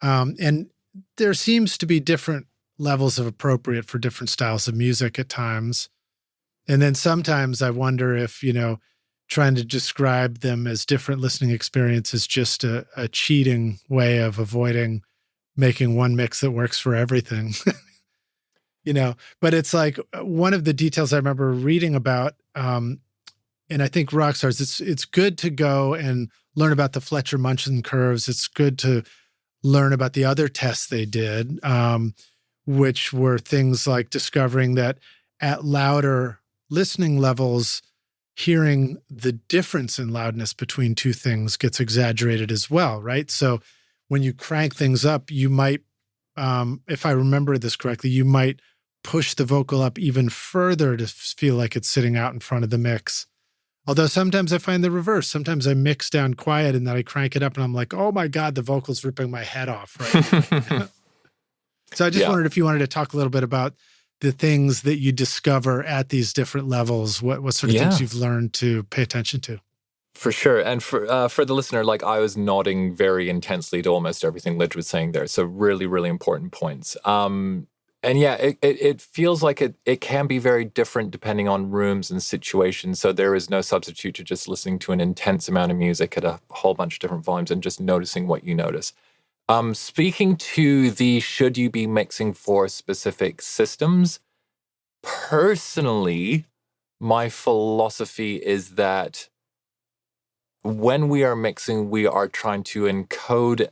And there seems to be different levels of appropriate for different styles of music at times. And then sometimes I wonder if, you know, trying to describe them as different listening experiences just a cheating way of avoiding making one mix that works for everything. You know, but it's like one of the details I remember reading about, and I think rock stars, it's good to go and learn about the Fletcher-Munson curves. It's good to learn about the other tests they did, which were things like discovering that at louder listening levels, hearing the difference in loudness between two things gets exaggerated as well, right? So when you crank things up, you might, if I remember this correctly, you might push the vocal up even further to feel like it's sitting out in front of the mix. Although sometimes I find the reverse. Sometimes I mix down quiet and then I crank it up and I'm like, oh my God, the vocal's ripping my head off right now. So I just wondered if you wanted to talk a little bit about the things that you discover at these different levels, what sort of things you've learned to pay attention to. For sure. And for the listener, like I was nodding very intensely to almost everything Lidge was saying there. So really, really important points. And yeah, it feels like it can be very different depending on rooms and situations. So there is no substitute to just listening to an intense amount of music at a whole bunch of different volumes and just noticing what you notice. Speaking to the should you be mixing for specific systems, personally, my philosophy is that when we are mixing, we are trying to encode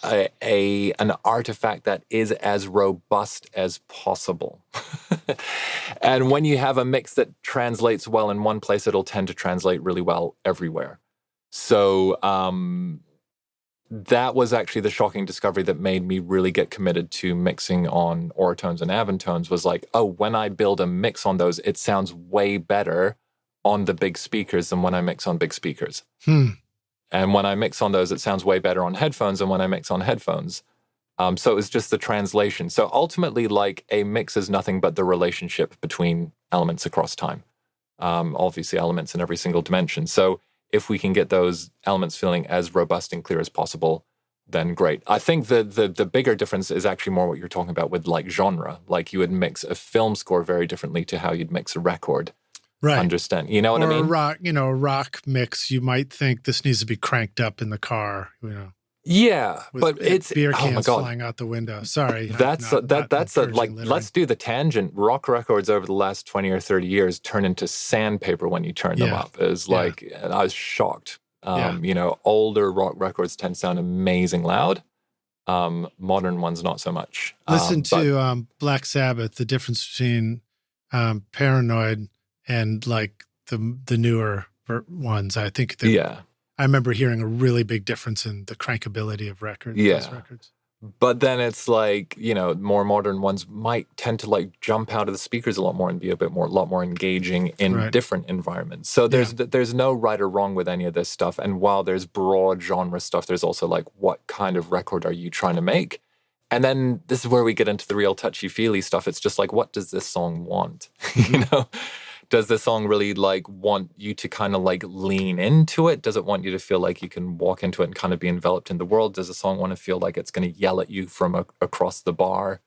an artifact that is as robust as possible. And when you have a mix that translates well in one place, it'll tend to translate really well everywhere. So that was actually the shocking discovery that made me really get committed to mixing on Oratones and Avantones, was like, oh, when I build a mix on those, it sounds way better on the big speakers than when I mix on big speakers. And when I mix on those, it sounds way better on headphones than when I mix on headphones. So it was just the translation. So ultimately, like, a mix is nothing but the relationship between elements across time. Obviously, elements in every single dimension. So if we can get those elements feeling as robust and clear as possible, then great. I think the bigger difference is actually more what you're talking about with like genre. Like you would mix a film score very differently to how you'd mix a record. Right. Understand. You know what I mean? A rock mix, you might think this needs to be cranked up in the car, you know. Yeah, but it's beer cans flying out the window. Sorry. That's let's do the tangent. Rock records over the last 20 or 30 years turn into sandpaper when you turn them up. It's like, and I was shocked. You know, older rock records tend to sound amazing loud. Modern ones, not so much. Listen to Black Sabbath, the difference between Paranoid and like the newer ones. I think I remember hearing a really big difference in the crankability of those records. But then it's like, you know, more modern ones might tend to like jump out of the speakers a lot more and be a lot more engaging in different environments. So there's no right or wrong with any of this stuff. And while there's broad genre stuff, there's also like, what kind of record are you trying to make? And then this is where we get into the real touchy-feely stuff. It's just like, what does this song want? You know? Does the song really like want you to kind of like lean into it? Does it want you to feel like you can walk into it and kind of be enveloped in the world? Does the song want to feel like it's going to yell at you from across the bar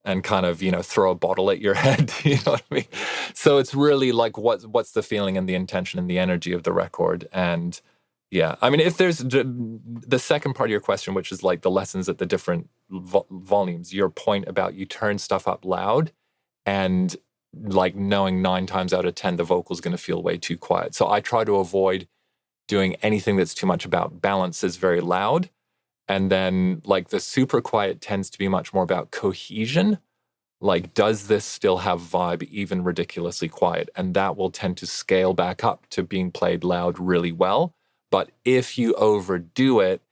and kind of, you know, throw a bottle at your head? You know what I mean? So it's really like what's the feeling and the intention and the energy of the record. And yeah, I mean, if there's the second part of your question, which is like the lessons at the different volumes, your point about you turn stuff up loud and like knowing 9 times out of 10 the vocal's going to feel way too quiet. So I try to avoid doing anything that's too much about balance is very loud. And then like the super quiet tends to be much more about cohesion. Like, does this still have vibe even ridiculously quiet? And that will tend to scale back up to being played loud really well. But if you overdo it,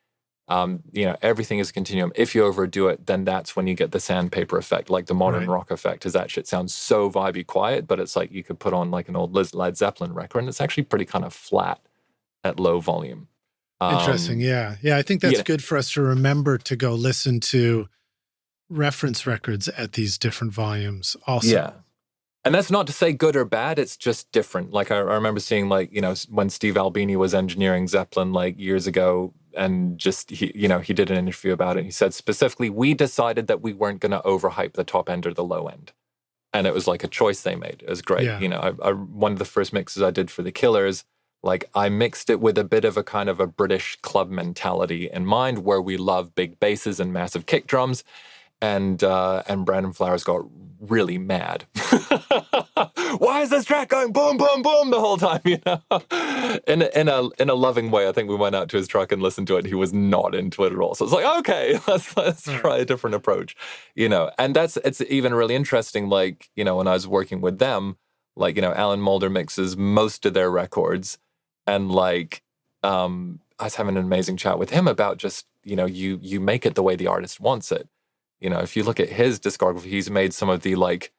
you know, everything is a continuum. If you overdo it, then that's when you get the sandpaper effect, like the modern rock effect, is that shit sounds so vibey quiet, but it's like you could put on like an old Led Zeppelin record and it's actually pretty kind of flat at low volume. Interesting. Yeah. I think that's good for us to remember to go listen to reference records at these different volumes also. Yeah. And that's not to say good or bad, it's just different. Like I remember seeing like, when Steve Albini was engineering Zeppelin like years ago, and just, he did an interview about it. He said specifically, we decided that we weren't going to overhype the top end or the low end. And it was like a choice they made. It was great. Yeah. One of the first mixes I did for the Killers, like I mixed it with a bit of a kind of a British club mentality in mind, where we love big basses and massive kick drums. And Brandon Flowers got really mad. Why is this track going boom, boom, boom the whole time? In a loving way. I think we went out to his truck and listened to it. He was not into it at all. So it's like, okay, let's try a different approach. And it's even really interesting. Like when I was working with them, like Alan Moulder mixes most of their records, and like I was having an amazing chat with him about just you make it the way the artist wants it. If you look at his discography, he's made some of the like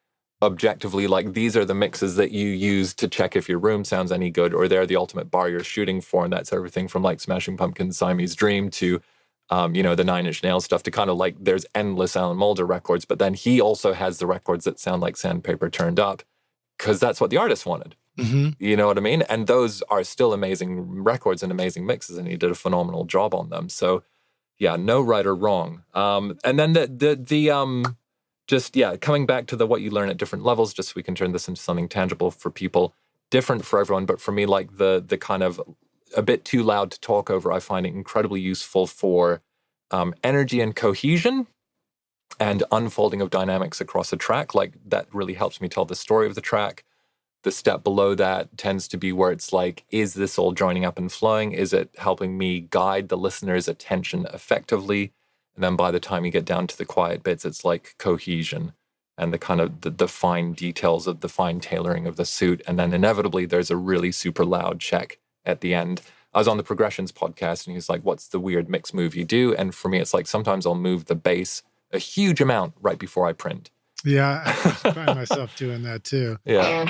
objectively like these are the mixes that you use to check if your room sounds any good, or they're the ultimate bar you're shooting for, and that's everything from like Smashing Pumpkins' Siamese Dream to the Nine Inch Nails stuff, to kind of like there's endless Alan Moulder records, but then he also has the records that sound like sandpaper turned up, because that's what the artist wanted. Mm-hmm. You know what I mean? And those are still amazing records and amazing mixes, and he did a phenomenal job on them. So yeah, no right or wrong. And then coming back to what you learn at different levels, just so we can turn this into something tangible for people, different for everyone. But for me, like the kind of a bit too loud to talk over, I find it incredibly useful for energy and cohesion and unfolding of dynamics across a track. Like that really helps me tell the story of the track. The step below that tends to be where it's like, is this all joining up and flowing? Is it helping me guide the listener's attention effectively? And then by the time you get down to the quiet bits, it's like cohesion and the kind of the fine details of the fine tailoring of the suit. And then inevitably there's a really super loud check at the end. I was on the Progressions podcast and he's like, what's the weird mix move you do? And for me, it's like sometimes I'll move the bass a huge amount right before I print. Yeah, I find myself doing that too. Yeah.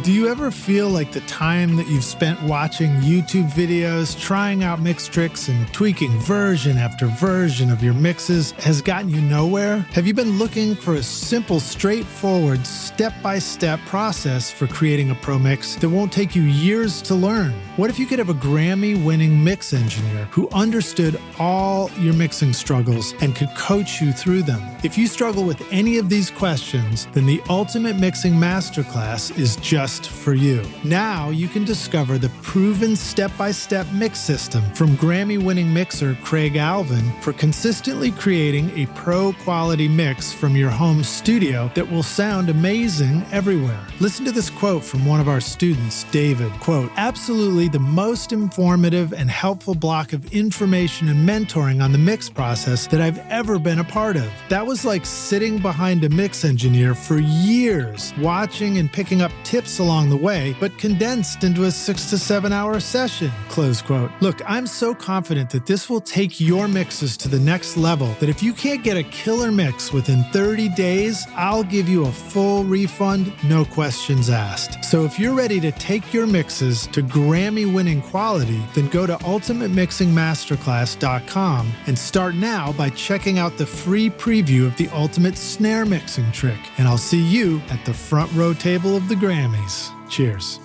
Do you ever feel like the time that you've spent watching YouTube videos, trying out mix tricks, and tweaking version after version of your mixes has gotten you nowhere? Have you been looking for a simple, straightforward, step-by-step process for creating a pro mix that won't take you years to learn? What if you could have a Grammy-winning mix engineer who understood all your mixing struggles and could coach you through them? If you struggle with any of these questions, then the Ultimate Mixing Masterclass is just for you. Now you can discover the proven step-by-step mix system from Grammy-winning mixer Craig Alvin for consistently creating a pro-quality mix from your home studio that will sound amazing everywhere. Listen to this quote from one of our students, David. Quote, absolutely the most informative and helpful block of information and mentoring on the mix process that I've ever been a part of. That was like sitting behind a mix engineer for years, watching and picking up tips along the way, but condensed into a 6 to 7 hour session, close quote. Look, I'm so confident that this will take your mixes to the next level that if you can't get a killer mix within 30 days, I'll give you a full refund, no questions asked. So if you're ready to take your mixes to Grammy-winning quality, then go to ultimatemixingmasterclass.com and start now by checking out the free preview of the Ultimate Snare Mixing Trick. And I'll see you at the front row table of the Grammys. Cheers.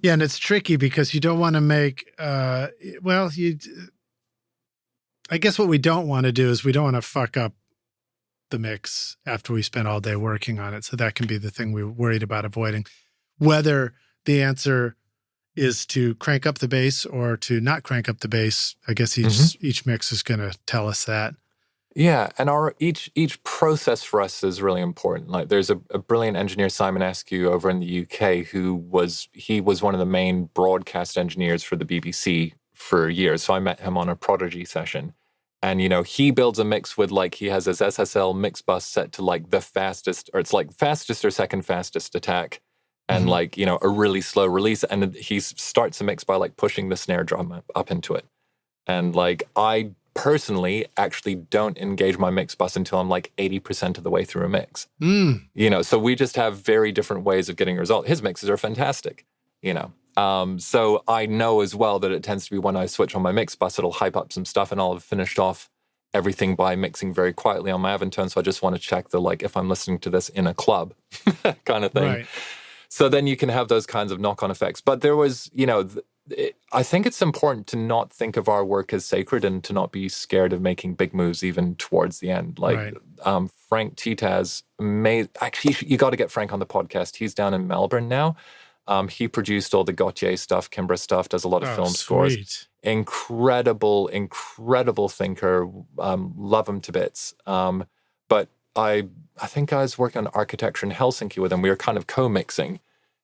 Yeah, and it's tricky because you don't want to make, I guess what we don't want to do is we don't want to fuck up the mix after we spend all day working on it. So that can be the thing we're worried about avoiding. Whether the answer is to crank up the bass or to not crank up the bass, I guess each mix is going to tell us that. Yeah, and each process for us is really important. Like there's a brilliant engineer, Simon Askew, over in the UK, who was one of the main broadcast engineers for the BBC for years. So I met him on a Prodigy session. And, he builds a mix with he has his SSL mix bus set to the fastest, or it's fastest or second fastest attack. And a really slow release. And he starts a mix by pushing the snare drum up into it. And I personally actually don't engage my mix bus until I'm 80% of the way through a mix. So we just have very different ways of getting a result. His mixes are fantastic, So I know as well that it tends to be when I switch on my mix bus, it'll hype up some stuff and I'll have finished off everything by mixing very quietly on my Aventone. So I just want to check if I'm listening to this in a club kind of thing. Right. So then you can have those kinds of knock-on effects. But there was, I think it's important to not think of our work as sacred and to not be scared of making big moves even towards the end. Right. Frank Titaz actually, you got to get Frank on the podcast. He's down in Melbourne now. He produced all the Gautier stuff, Kimbra stuff, does a lot of film scores. Incredible thinker. Love him to bits. But I think I was working on architecture in Helsinki with him. We were kind of co-mixing.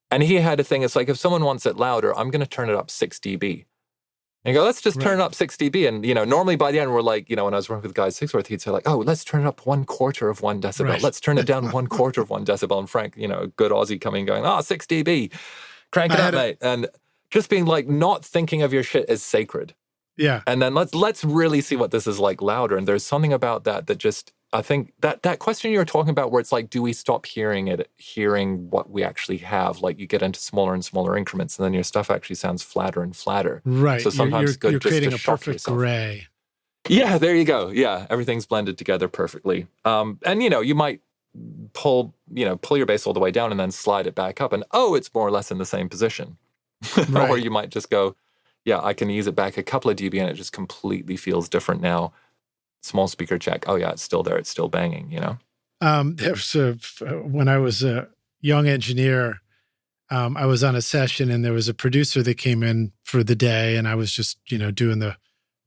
And he had a thing, it's like, if someone wants it louder, I'm going to turn it up 6 dB. And you go, let's just turn it up 6 dB. And, normally by the end, we're like, when I was working with guys Sigsworth, he'd say like, oh, let's turn it up 1/4 of 1 decibel. Right. Let's turn it down 1/4 of 1 decibel. And Frank, good Aussie coming going, 6 dB. Crank it up, mate. And just being like, not thinking of your shit as sacred. Yeah. And then let's really see what this is like louder. And there's something about that just, I think that question you were talking about where it's like, do we stop hearing what we actually have? Like you get into smaller and smaller increments and then your stuff actually sounds flatter and flatter. Right. So sometimes it's good you're just creating to a shock perfect yourself. gray. Yeah, there you go. Yeah, everything's blended together perfectly. And you might pull your bass all the way down and then slide it back up and it's more or less in the same position. Right. Or you might just go, yeah, I can ease it back a couple of dB and it just completely feels different now. Small speaker check. Oh yeah, it's still there. It's still banging, When I was a young engineer, I was on a session and there was a producer that came in for the day and I was just, doing the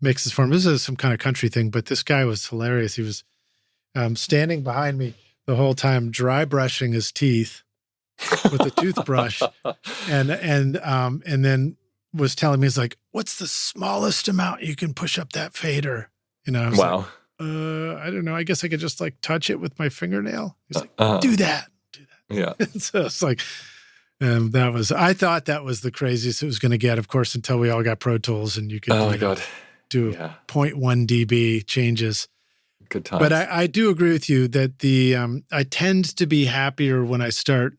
mixes for him. This is some kind of country thing, but this guy was hilarious. He was standing behind me the whole time, dry brushing his teeth with a toothbrush and then was telling me, he's like, what's the smallest amount you can push up that fader? I was wow. Like, I don't know. I guess I could just like touch it with my fingernail. He's like, do that. Yeah. So it's like, I thought that was the craziest it was going to get, of course, until we all got Pro Tools and you could do 0.1 dB changes. Good times. But I do agree with you that I tend to be happier when I start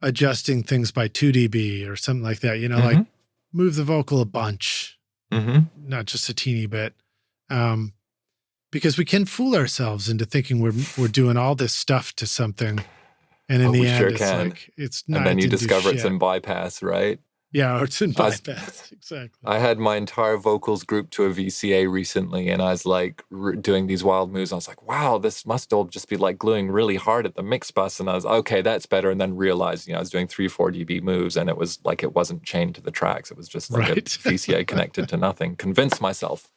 adjusting things by 2 dB or something like that, like move the vocal a bunch, not just a teeny bit. Because we can fool ourselves into thinking we're doing all this stuff to something, and in the end, it's not. And then you discover it's in bypass, right? Yeah, or it's in bypass. Exactly. I had my entire vocals group to a VCA recently, and I was like doing these wild moves. I was like, wow, this must all just be like gluing really hard at the mix bus. And I was okay, that's better. And then realized, I was doing 3-4 dB moves, and it was like it wasn't chained to the tracks. It was just like a VCA connected to nothing. Convinced myself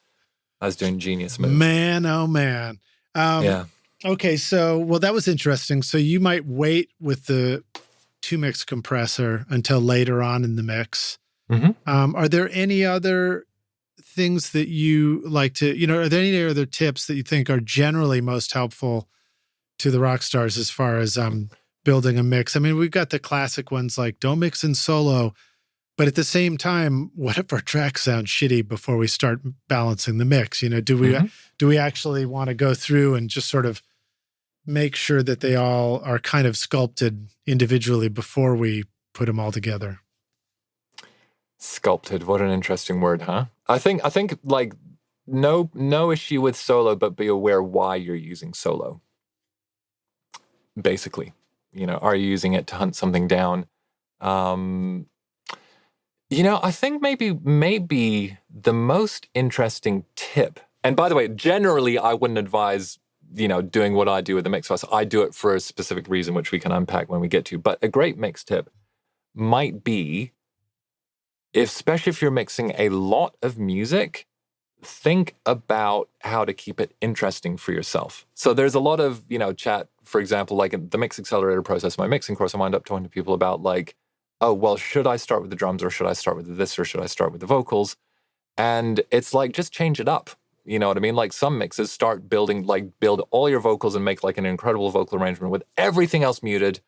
I was doing genius moves. Man, oh man. Yeah. Okay, so, that was interesting. So you might wait with the 2-mix compressor until later on in the mix. Are there any other things that you like to, are there any other tips that you think are generally most helpful to the rock stars as far as building a mix? I mean, we've got the classic ones like don't mix in solo, but at the same time, what if our tracks sound shitty before we start balancing the mix? Do we actually want to go through and just sort of make sure that they all are kind of sculpted individually before we put them all together? Sculpted, what an interesting word, huh? I think like no issue with solo, but be aware why you're using solo. Basically, are you using it to hunt something down? I think maybe the most interesting tip, and by the way, generally I wouldn't advise, doing what I do with the mix bus. I do it for a specific reason, which we can unpack when we get to. But a great mix tip might be, especially if you're mixing a lot of music, think about how to keep it interesting for yourself. So there's a lot of, chat, for example, like in the mix accelerator process, my mixing course, I wind up talking to people about like, oh, well, should I start with the drums or should I start with this or should I start with the vocals? And it's like, just change it up. You know what I mean? Like some mixes build all your vocals and make like an incredible vocal arrangement with everything else muted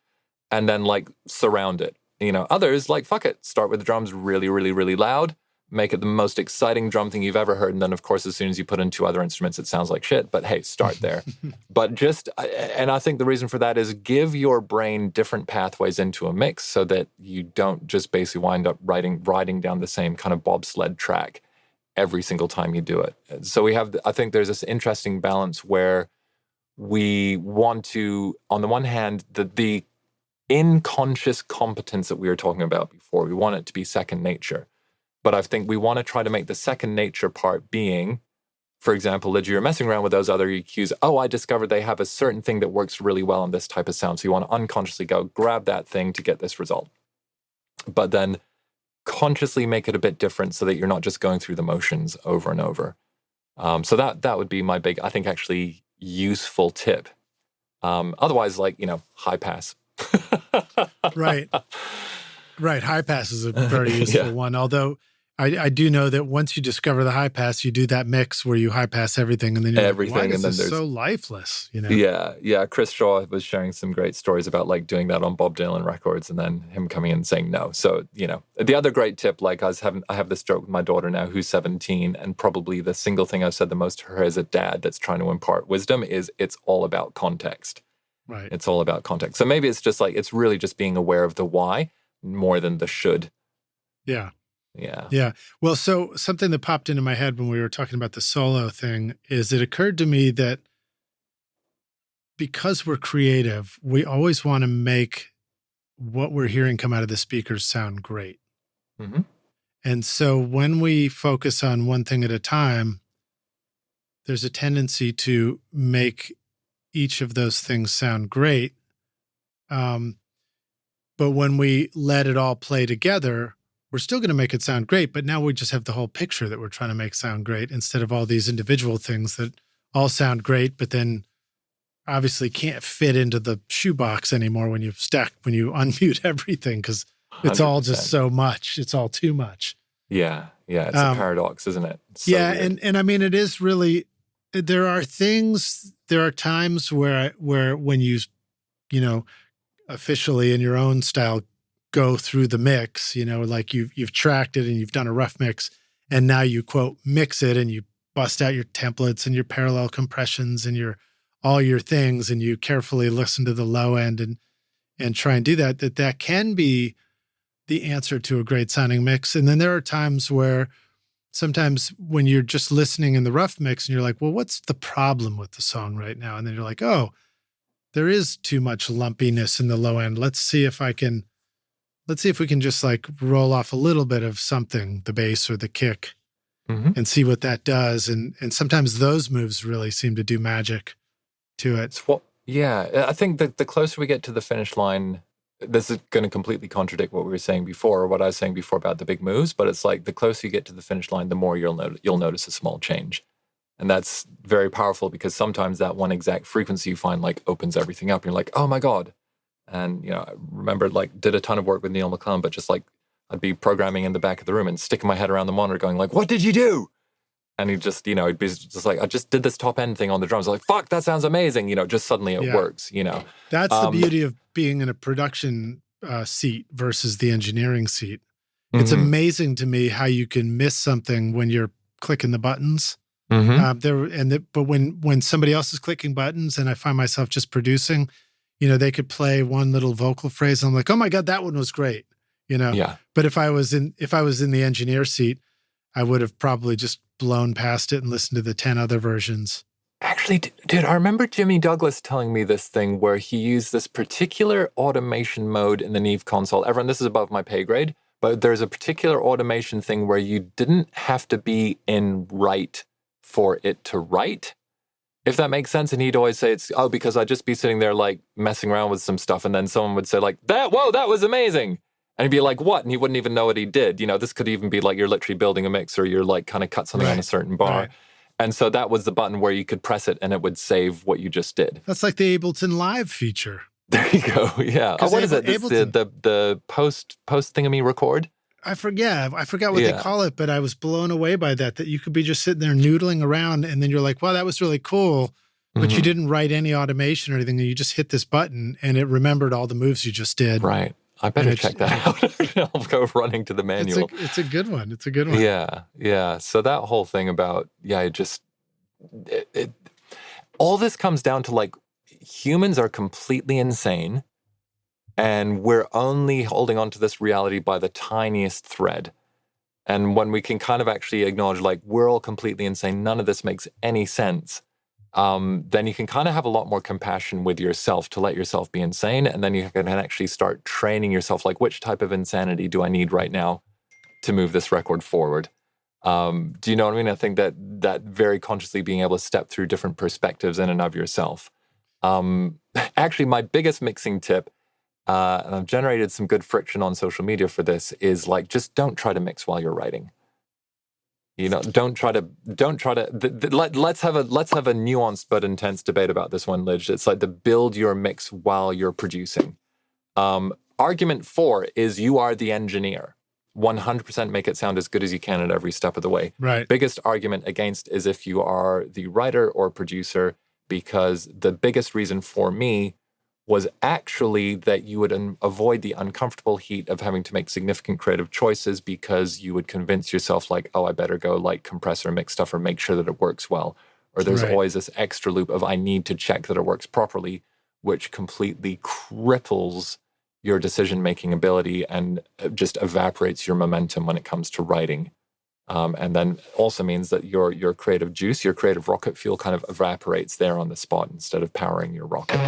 and then like surround it. Others like, fuck it, start with the drums really, really, really loud, make it the most exciting drum thing you've ever heard. And then, of course, as soon as you put in 2 other instruments, it sounds like shit. But hey, start there. But and I think the reason for that is give your brain different pathways into a mix so that you don't just basically wind up riding down the same kind of bobsled track every single time you do it. So I think there's this interesting balance where we want to, on the one hand, the unconscious competence that we were talking about before, we want it to be second nature. But I think we want to try to make the second nature part being, for example, Lydia, you're messing around with those other EQs. Oh, I discovered they have a certain thing that works really well on this type of sound. So you want to unconsciously go grab that thing to get this result. But then consciously make it a bit different so that you're not just going through the motions over and over. So that would be my big, I think, actually useful tip. Otherwise, high pass. Right. High pass is a very useful one. Although I do know that once you discover the high pass, you do that mix where you high pass everything, and then you're like, why is this so lifeless? Yeah. Chris Shaw was sharing some great stories about doing that on Bob Dylan records, and then him coming in and saying no. So the other great tip, I have this joke with my daughter now, who's 17, and probably the single thing I've said the most to her as a dad that's trying to impart wisdom is it's all about context. Right. It's all about context. So maybe it's just it's really just being aware of the why more than the should. Yeah. Yeah. Well, so something that popped into my head when we were talking about the solo thing is it occurred to me that because we're creative, we always want to make what we're hearing come out of the speakers sound great. Mm-hmm. And so when we focus on one thing at a time, there's a tendency to make each of those things sound great. But when we let it all play together, we're still going to make it sound great, but now we just have the whole picture that we're trying to make sound great instead of all these individual things that all sound great, but then obviously can't fit into the shoebox anymore when you unmute everything because it's 100%. All just so much. It's all too much. Yeah. It's a paradox, isn't it? So weird. And I mean, it is really, there are times where when you officially in your own style go through the mix, you've tracked it and you've done a rough mix, and now you quote mix it and you bust out your templates and your parallel compressions and all your things, and you carefully listen to the low end and try and do that can be the answer to a great sounding mix. And then there are times where sometimes when you're just listening in the rough mix and you're like, well, what's the problem with the song right now? And then you're like, oh, there is too much lumpiness in the low end. Let's see if we can just roll off a little bit of something, the bass or the kick, and see what that does. And sometimes those moves really seem to do magic to it. I think that the closer we get to the finish line, this is going to completely contradict what we were saying before, or what I was saying before about the big moves, but it's the closer you get to the finish line, the more you'll notice a small change. And that's very powerful because sometimes that one exact frequency you find opens everything up. And you're like, oh my God. And, I remember did a ton of work with Neil McClellan, but just I'd be programming in the back of the room and sticking my head around the monitor going what did you do? And he'd just, he'd be just I just did this top end thing on the drums. Fuck, that sounds amazing. Just suddenly it works, That's the beauty of being in a production seat versus the engineering seat. It's amazing to me how you can miss something when you're clicking the buttons. But when somebody else is clicking buttons and I find myself just producing, they could play one little vocal phrase. And I'm like, oh my God, that one was great. Yeah. But if I was in the engineer seat, I would have probably just blown past it and listened to the 10 other versions. Actually, dude, I remember Jimmy Douglas telling me this thing where he used this particular automation mode in the Neve console. Everyone, this is above my pay grade, but there's a particular automation thing where you didn't have to be in write for it to write, if that makes sense. And he'd always say because I'd just be sitting there messing around with some stuff, and then someone would say that was amazing. And he'd be like, what? And he wouldn't even know what he did. This could even be you're literally building a mix, or you're kind of cut something on a certain bar. Right. And so that was the button where you could press it and it would save what you just did. That's like the Ableton Live feature. There you go. Yeah. What is it? The post thingamy record? I forgot what they call it, but I was blown away by that you could be just sitting there noodling around, and then you're like, wow, that was really cool. But you didn't write any automation or anything. And you just hit this button and it remembered all the moves you just did. Right. I better check that out. I'll go running to the manual. It's a good one. It's a good one. Yeah. So that whole thing about, all this comes down to like, humans are completely insane, and we're only holding on to this reality by the tiniest thread. And when we can kind of actually acknowledge, like, we're all completely insane, none of this makes any sense, then you can kind of have a lot more compassion with yourself to let yourself be insane. And then you can actually start training yourself, like, which type of insanity do I need right now to move this record forward? Do you know what I mean? I think that very consciously being able to step through different perspectives in and of yourself. Actually, my biggest mixing tip, and I've generated some good friction on social media for this, is like, just don't try to mix while you're writing. Don't try to. Let's have a nuanced but intense debate about this one, Lidge. It's like to build your mix while you're producing. Argument 4 is you are the engineer. 100% make it sound as good as you can at every step of the way. Right. Biggest argument against is if you are the writer or producer, because the biggest reason for me was actually that you would avoid the uncomfortable heat of having to make significant creative choices, because you would convince yourself like, oh, I better go like compress or mix stuff or make sure that it works well. Or there's always this extra loop of I need to check that it works properly, which completely cripples your decision-making ability and just evaporates your momentum when it comes to writing. And then also means that your creative juice, your creative rocket fuel kind of evaporates there on the spot instead of powering your rocket.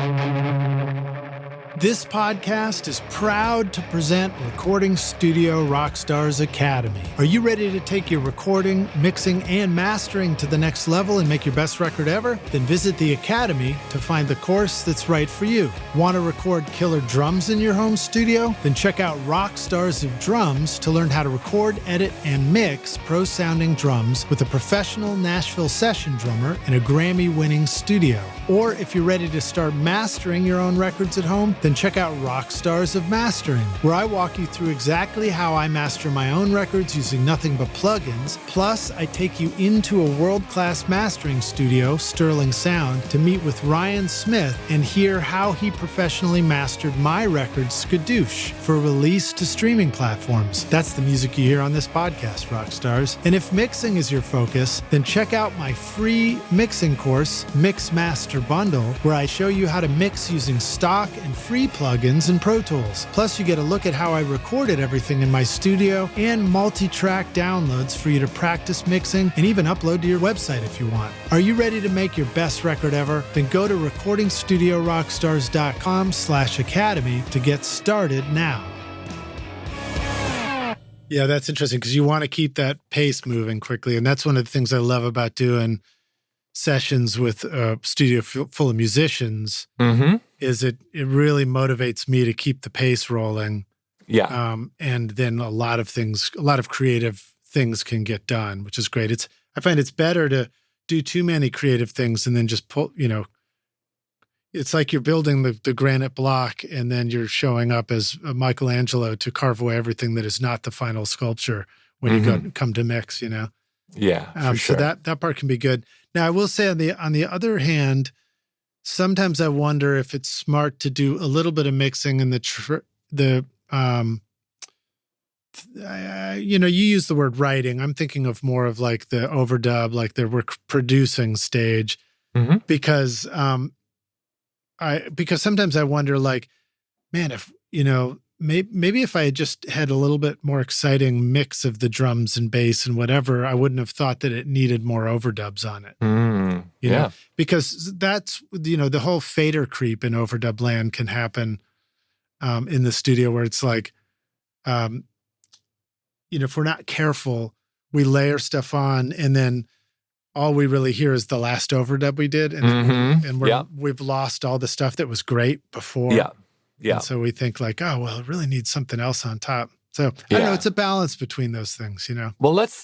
This podcast is proud to present Recording Studio Rockstars Academy. Are you ready to take your recording, mixing, and mastering to the next level and make your best record ever? Then visit the Academy to find the course that's right for you. Want to record killer drums in your home studio? Then check out Rockstars of Drums to learn how to record, edit, and mix pro-sounding drums with a professional Nashville session drummer in a Grammy-winning studio. Or if you're ready to start mastering your own records at home, then check out Rockstars of Mastering, where I walk you through exactly how I master my own records using nothing but plugins. Plus, I take you into a world-class mastering studio, Sterling Sound, to meet with Ryan Smith and hear how he professionally mastered my record, Skadoosh, for release to streaming platforms. That's the music you hear on this podcast, Rockstars. And if mixing is your focus, then check out my free mixing course, Mix Master Bundle, where I show you how to mix using stock and free plugins in Pro Tools. Plus, you get a look at how I recorded everything in my studio and multi-track downloads for you to practice mixing and even upload to your website if you want. Are you ready to make your best record ever? Then go to recordingstudiorockstars.com/academy to get started now. Yeah, that's interesting because you want to keep that pace moving quickly. And that's one of the things I love about doing sessions with a studio full of musicians, is it really motivates me to keep the pace rolling. Yeah. And then a lot of creative things can get done, which is great. I find it's better to do too many creative things and then just pull, it's like you're building the granite block and then you're showing up as Michelangelo to carve away everything that is not the final sculpture when you come to mix, Yeah, for sure. So that part can be good. Now, I will say on the other hand, sometimes I wonder if it's smart to do a little bit of mixing in you use the word writing. I'm thinking of more of like the overdub, like the producing stage, because sometimes I wonder, like, man, if maybe if I had just had a little bit more exciting mix of the drums and bass and whatever, I wouldn't have thought that it needed more overdubs on it. You know? Because that's, the whole fader creep in overdub land can happen in the studio where it's like, if we're not careful, we layer stuff on and then all we really hear is the last overdub we did. And we've lost all the stuff that was great before. Yeah. And so we think like, oh, well, it really needs something else on top. So I don't know, it's a balance between those things, Well, let's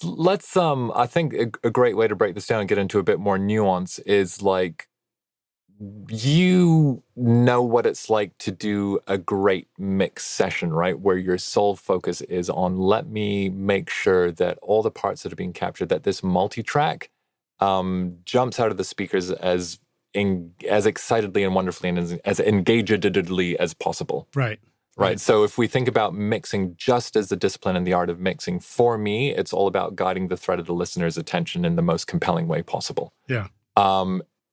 I think a great way to break this down and get into a bit more nuance is like, you know what it's like to do a great mix session, right? Where your sole focus is on, let me make sure that all the parts that are being captured, that this multi-track jumps out of the speakers as excitedly and wonderfully and as engagedly as possible. Right. Right. So if we think about mixing just as the discipline and the art of mixing, for me, it's all about guiding the thread of the listener's attention in the most compelling way possible. Yeah.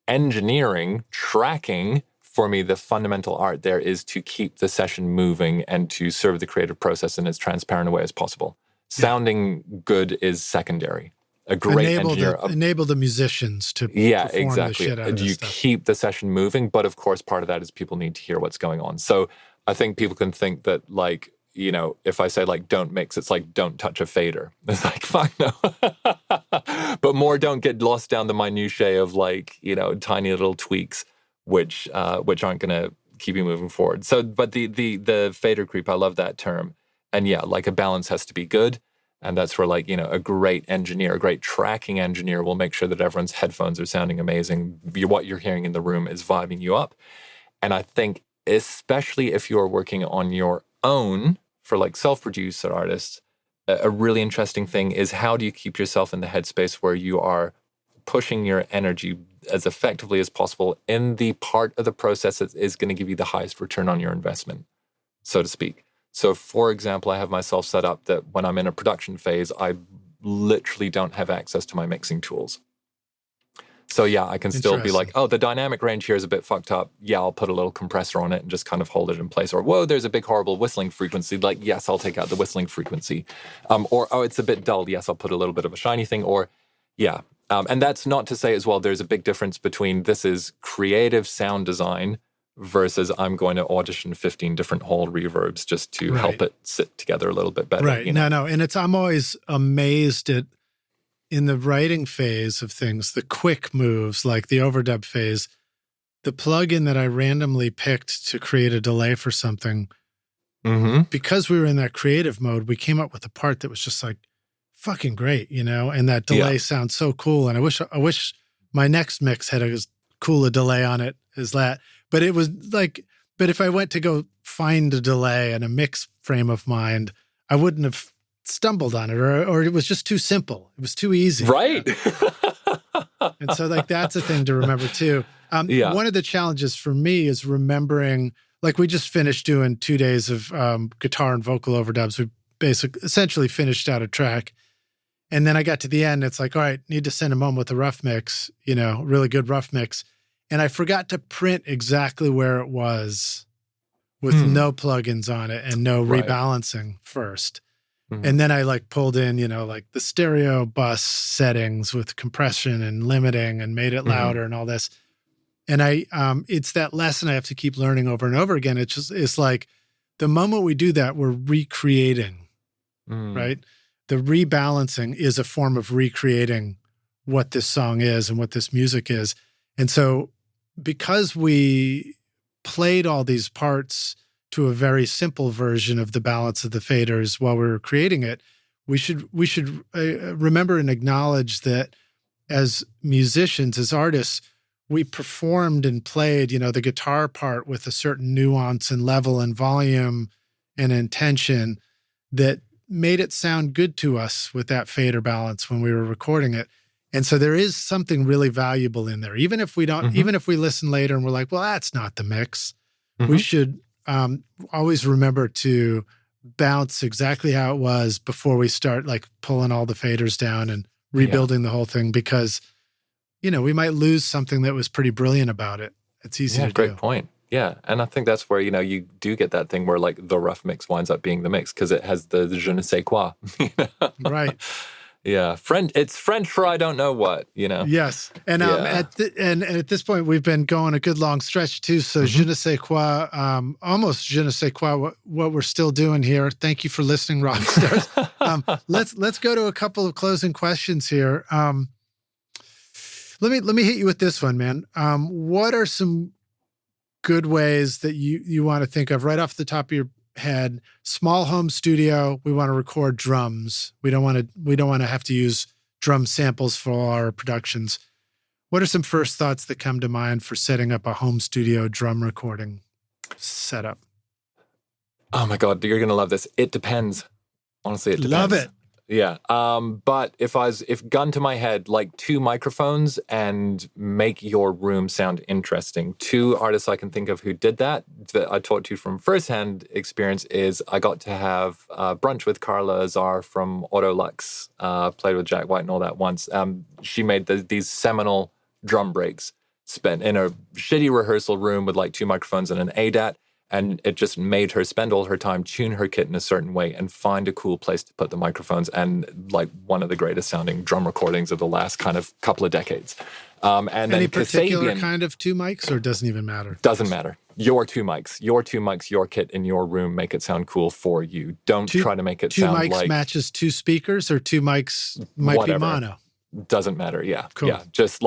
Engineering, tracking, for me, the fundamental art there is to keep the session moving and to serve the creative process in as transparent a way as possible. Sounding good is secondary. A great engineer... enable the musicians to perform the shit out of You stuff. keep the session moving, but of course, part of that is people need to hear what's going on. So I think people can think that, like, you know, if I say, like, don't mix, it's like, don't touch a fader. It's like, fuck no. But more don't get lost down the minutiae of, like, you know, tiny little tweaks, which aren't going to keep you moving forward. So, but the fader creep, I love that term. And yeah, like, a balance has to be good. And that's where, like, you know, a great engineer, a great tracking engineer will make sure that everyone's headphones are sounding amazing. What you're hearing in the room is vibing you up. And I think, especially if you're working on your own for, like, self-produced artists, a really interesting thing is how do you keep yourself in the headspace where you are pushing your energy as effectively as possible in the part of the process that is going to give you the highest return on your investment, so to speak. So, for example, I have myself set up that when I'm in a production phase, I literally don't have access to my mixing tools. So, yeah, I can still be like, oh, the dynamic range here is a bit fucked up. Yeah, I'll put a little compressor on it and just kind of hold it in place. Or, whoa, there's a big, horrible whistling frequency. Like, yes, I'll take out the whistling frequency. Or, oh, it's a bit dull. Yes, I'll put a little bit of a shiny thing. Or, yeah. And that's not to say as well, there's a big difference between this is creative sound design versus I'm going to audition 15 different hall reverbs just to help it sit together a little bit better. Right. You know? No. And I'm always amazed at, in the writing phase of things, the quick moves, like the overdub phase, the plugin that I randomly picked to create a delay for something, because we were in that creative mode, we came up with a part that was just like fucking great, you know, and that delay sounds so cool. And I wish my next mix had as cool a delay on it as that. But it was like, but if I went to go find a delay in a mix frame of mind, I wouldn't have stumbled on it, or it was just too simple. It was too easy. Right. And so, like, that's a thing to remember too. One of the challenges for me is remembering, like, we just finished doing 2 days of guitar and vocal overdubs. We essentially finished out a track. And then I got to the end. It's like, all right, need to send them home with a rough mix, you know, really good rough mix. And I forgot to print exactly where it was with no plugins on it and no rebalancing first. And then I, like, pulled in, you know, like the stereo bus settings with compression and limiting and made it louder and all this. And it's that lesson I have to keep learning over and over again. It's like the moment we do that, we're recreating, right? The rebalancing is a form of recreating what this song is and what this music is. And so because we played all these parts to a very simple version of the balance of the faders while we were creating it, we should remember and acknowledge that as musicians, as artists, we performed and played, you know, the guitar part with a certain nuance and level and volume and intention that made it sound good to us with that fader balance when we were recording it. And so there is something really valuable in there. Even if we don't, even if we listen later and we're like, well, that's not the mix, we should always remember to bounce exactly how it was before we start, like, pulling all the faders down and rebuilding the whole thing, because, you know, we might lose something that was pretty brilliant about it. It's easy to do. Great point. Yeah. And I think that's where, you know, you do get that thing where, like, the rough mix winds up being the mix because it has the je ne sais quoi. You know? Right. Yeah. It's French for I don't know what, you know? Yes. And at this point, we've been going a good long stretch too. So je ne sais quoi, almost je ne sais quoi, what we're still doing here. Thank you for listening, rock stars. Let's go to a couple of closing questions here. Let me hit you with this one, man. What are some good ways that you want to think of right off the top of your head? Small home studio, we want to record drums. We don't want to have to use drum samples for our productions. What are some first thoughts that come to mind for setting up a home studio drum recording setup? Oh my God, you're going to love this. It depends. Honestly, it depends. Love it. Yeah. But if gun to my head, like 2 microphones and make your room sound interesting. 2 artists I can think of who did that I talked to from firsthand experience is I got to have brunch with Carla Azar from Autolux, played with Jack White and all that once. She made these seminal drum breaks, spent in a shitty rehearsal room with like 2 microphones and an ADAT. And it just made her spend all her time, tune her kit in a certain way and find a cool place to put the microphones, and like one of the greatest sounding drum recordings of the last kind of couple of decades. And any then particular kind of 2 mics, or doesn't even matter? Doesn't matter. Your 2 mics, your kit in your room, make it sound cool for you. Don't try to make it sound like... 2 mics matches 2 speakers, or 2 mics might be mono? Doesn't matter. Yeah. Cool. Yeah. Just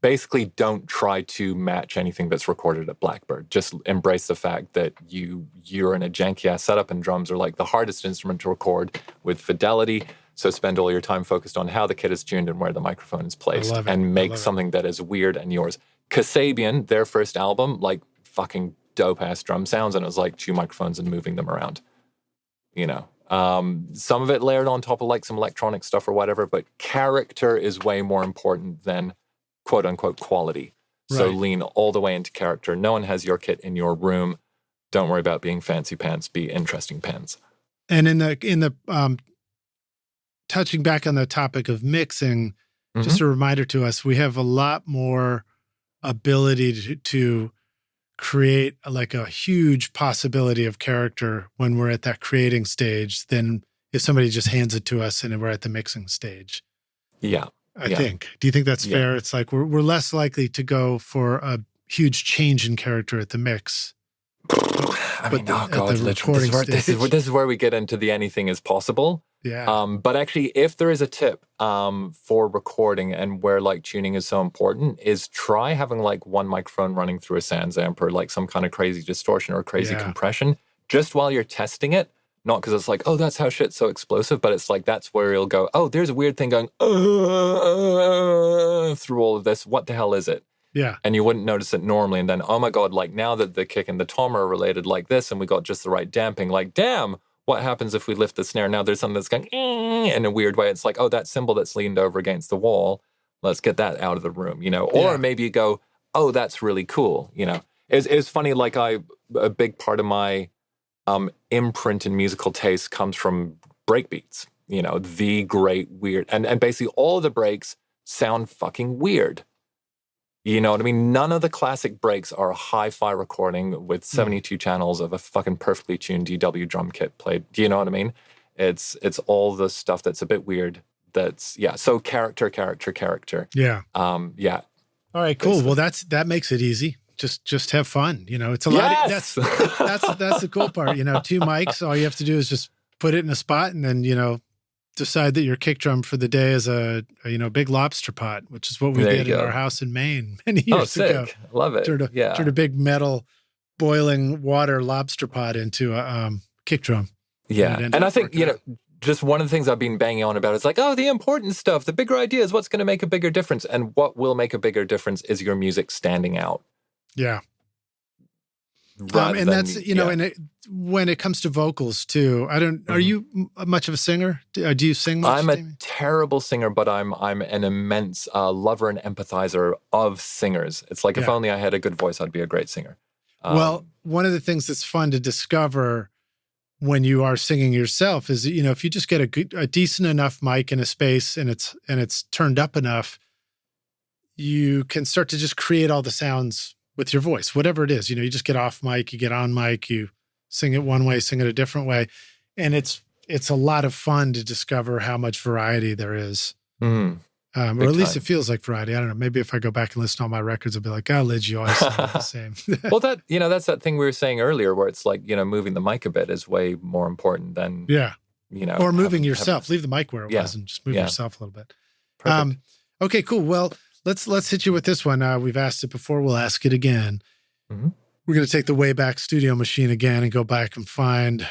basically don't try to match anything that's recorded at Blackbird. Just embrace the fact that you're in a janky ass setup, and drums are like the hardest instrument to record with fidelity. So spend all your time focused on how the kit is tuned and where the microphone is placed, and make something that is weird and yours. Kasabian, their first album, like fucking dope ass drum sounds, and it was like 2 microphones and moving them around, you know. Some of it layered on top of like some electronic stuff or whatever, but character is way more important than quote unquote quality. Right. So lean all the way into character. No one has your kit in your room. Don't worry about being fancy pants, be interesting pants. And in the touching back on the topic of mixing, just a reminder to us, we have a lot more ability to create like a huge possibility of character when we're at that creating stage than if somebody just hands it to us and we're at the mixing stage. Yeah. I think. Do you think that's fair? It's like we're less likely to go for a huge change in character at the mix. I mean, oh God, literally, this is where we get into the anything is possible. Yeah. But actually, if there is a tip for recording and where like tuning is so important, is try having like 1 microphone running through a Sans amp or like some kind of crazy distortion or crazy compression just while you're testing it. Not because it's like, oh, that's how shit's so explosive, but it's like that's where you'll go, oh, there's a weird thing going through all of this. What the hell is it? Yeah. And you wouldn't notice it normally. And then, oh my God, like now that the kick and the tom are related like this and we got just the right damping, like, damn, what happens if we lift the snare? Now there's something that's going in a weird way. It's like, oh, that cymbal that's leaned over against the wall, let's get that out of the room, you know? Or maybe you go, oh, that's really cool, you know? It's funny, like a big part of my imprint in musical taste comes from breakbeats, you know, the great weird. And basically all of the breaks sound fucking weird. You know what I mean? None of the classic breaks are a hi-fi recording with 72 channels of a fucking perfectly tuned DW drum kit played. Do you know what I mean? It's all the stuff that's a bit weird. That's, so character. Yeah. Yeah. All right, cool. Well, that makes it easy. Just have fun. You know, it's a lot. That's the cool part. You know, 2 mics. All you have to do is just put it in a spot, and then, you know, decide that your kick drum for the day is a big lobster pot, which is what we did in our house in Maine many years ago. I love it. Turned a big metal boiling water lobster pot into a kick drum. Yeah. And I think, you know, just one of the things I've been banging on about is like, oh, the important stuff, the bigger idea is what's going to make a bigger difference. And what will make a bigger difference is your music standing out. Yeah. And that's, you know, and when it comes to vocals too, are you much of a singer? Do you sing much? I'm a terrible singer, but I'm an immense lover and empathizer of singers. It's like, if only I had a good voice, I'd be a great singer. Well, one of the things that's fun to discover when you are singing yourself is, you know, if you just get a decent enough mic in a space and it's turned up enough, you can start to just create all the sounds with your voice, whatever it is. You know, you just get off mic, you get on mic, you sing it one way, sing it a different way. And it's a lot of fun to discover how much variety there is. Or at least it feels like variety. I don't know. Maybe if I go back and listen to all my records, I'll be like, oh, Lidge, you always sound the same. Well, that's that thing we were saying earlier where it's like, you know, moving the mic a bit is way more important than, you know. Or moving yourself. Leave the mic where it was and just move yourself a little bit. Perfect. Okay, cool. Well, let's hit you with this one. We've asked it before. We'll ask it again. We're going to take the Wayback Studio Machine again and go back and find,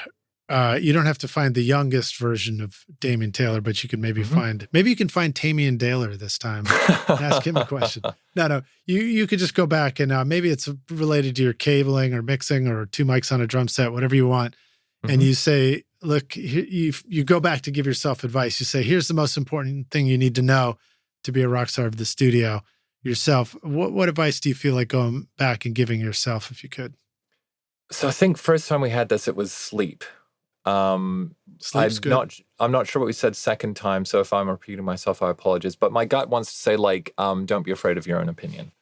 you don't have to find the youngest version of Damian Taylor, but you can maybe you can find Damian Taylor this time. Ask him a question. No, you could just go back and maybe it's related to your cabling or mixing or 2 mics on a drum set, whatever you want. And you say, look, you go back to give yourself advice. You say, here's the most important thing you need to know to be a rock star of the studio yourself. What advice do you feel like going back and giving yourself if you could? So I think first time we had this, it was sleep. Sleep's good. I'm not sure what we said second time, so if I'm repeating myself, I apologize. But my gut wants to say, like, don't be afraid of your own opinion.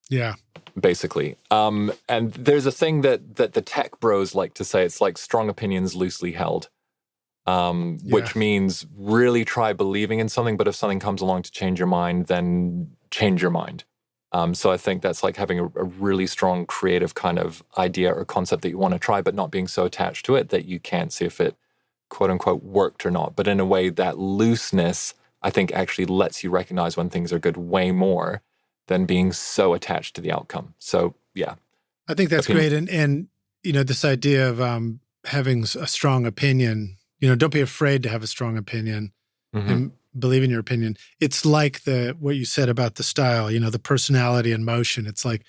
Yeah. Basically. And there's a thing that the tech bros like to say, it's like strong opinions loosely held, which means really try believing in something, but if something comes along to change your mind, then change your mind. So I think that's like having a really strong creative kind of idea or concept that you want to try, but not being so attached to it that you can't see if it, quote unquote, worked or not. But in a way, that looseness, I think, actually lets you recognize when things are good way more than being so attached to the outcome. So, yeah. I think that's great. And this idea of having a strong opinion, don't be afraid to have a strong opinion and believe in your opinion. It's like what you said about the style, the personality and motion. It's like,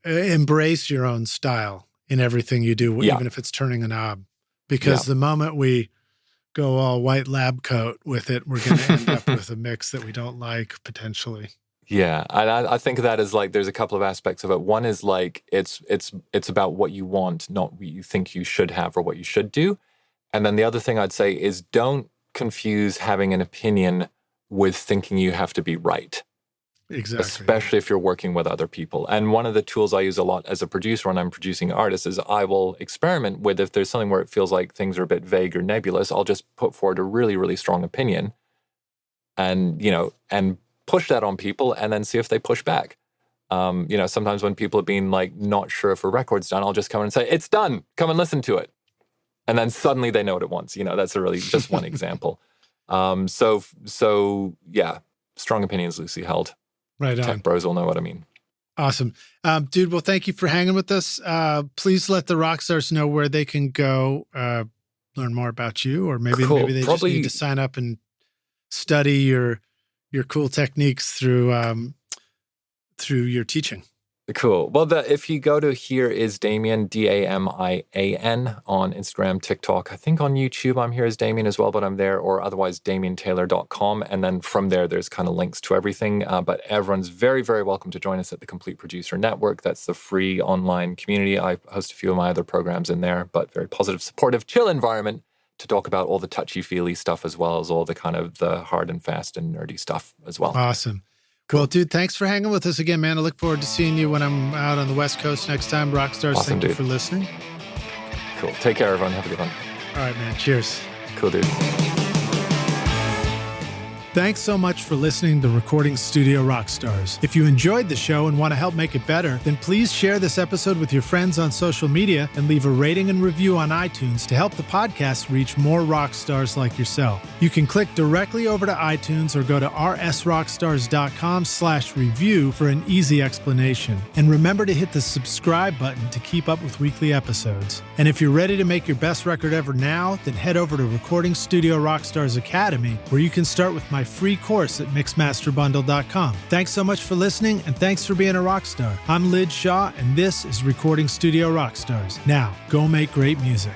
embrace your own style in everything you do, even if it's turning a knob. Because the moment we go all white lab coat with it, we're going to end up with a mix that we don't like, potentially. Yeah, and I think of that as like, there's a couple of aspects of it. One is like, it's about what you want, not what you think you should have or what you should do. And then the other thing I'd say is, don't confuse having an opinion with thinking you have to be right. Exactly. Especially if you're working with other people. And one of the tools I use a lot as a producer when I'm producing artists is I will experiment with, if there's something where it feels like things are a bit vague or nebulous, I'll just put forward a really, really strong opinion and push that on people and then see if they push back. Sometimes when people have been like not sure if a record's done, I'll just come in and say, it's done, come and listen to it. And then suddenly they know what it wants. That's a really just one example. So yeah, strong opinions loosely held. Right on. Tech bros will know what I mean. Awesome. Dude, well, thank you for hanging with us. Please let the rock stars know where they can go learn more about you, or maybe they just need to sign up and study your cool techniques through your teaching. Cool. Well, if you go to Here Is Damian, Damian, on Instagram, TikTok, I think on YouTube I'm Here Is Damian as well, but I'm there, or otherwise DamianTaylor.com. And then from there's kind of links to everything. But everyone's very, very welcome to join us at the Complete Producer Network. That's the free online community. I host a few of my other programs in there, but very positive, supportive, chill environment to talk about all the touchy-feely stuff as well as all the kind of the hard and fast and nerdy stuff as well. Awesome. Cool, dude. Thanks for hanging with us again, man. I look forward to seeing you when I'm out on the West Coast next time. Rockstars, awesome, thank you for listening. Cool. Take care, everyone. Have a good one. All right, man. Cheers. Cool, dude. Thanks so much for listening to Recording Studio Rockstars. If you enjoyed the show and want to help make it better, then please share this episode with your friends on social media and leave a rating and review on iTunes to help the podcast reach more rock stars like yourself. You can click directly over to iTunes or go to rsrockstars.com/review for an easy explanation. And remember to hit the subscribe button to keep up with weekly episodes. And if you're ready to make your best record ever now, then head over to Recording Studio Rockstars Academy, where you can start with my free course at mixmasterbundle.com. Thanks so much for listening, and thanks for being a rock star. I'm Lid Shaw, and this is Recording Studio Rockstars. Now, go make great music.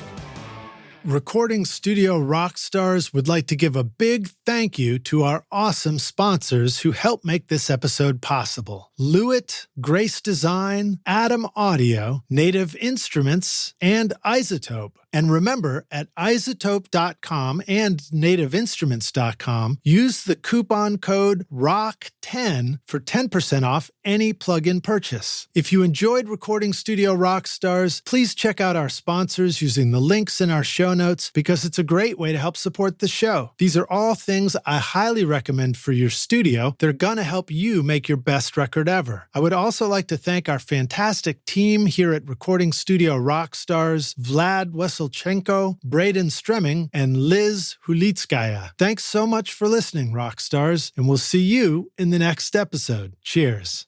Recording Studio Rockstars would like to give a big thank you to our awesome sponsors who help make this episode possible. Lewitt, Grace Design, Atom Audio, Native Instruments, and Isotope. And remember, at isotope.com and nativeinstruments.com, use the coupon code ROCK10 for 10% off any plug-in purchase. If you enjoyed Recording Studio Rockstars, please check out our sponsors using the links in our show notes, because it's a great way to help support the show. These are all things I highly recommend for your studio. They're gonna help you make your best record ever. I would also like to thank our fantastic team here at Recording Studio Rockstars, Vlad Weselchenko, Braden Stremming, and Liz Hulitskaya. Thanks so much for listening, Rockstars, and we'll see you in the next episode. Cheers.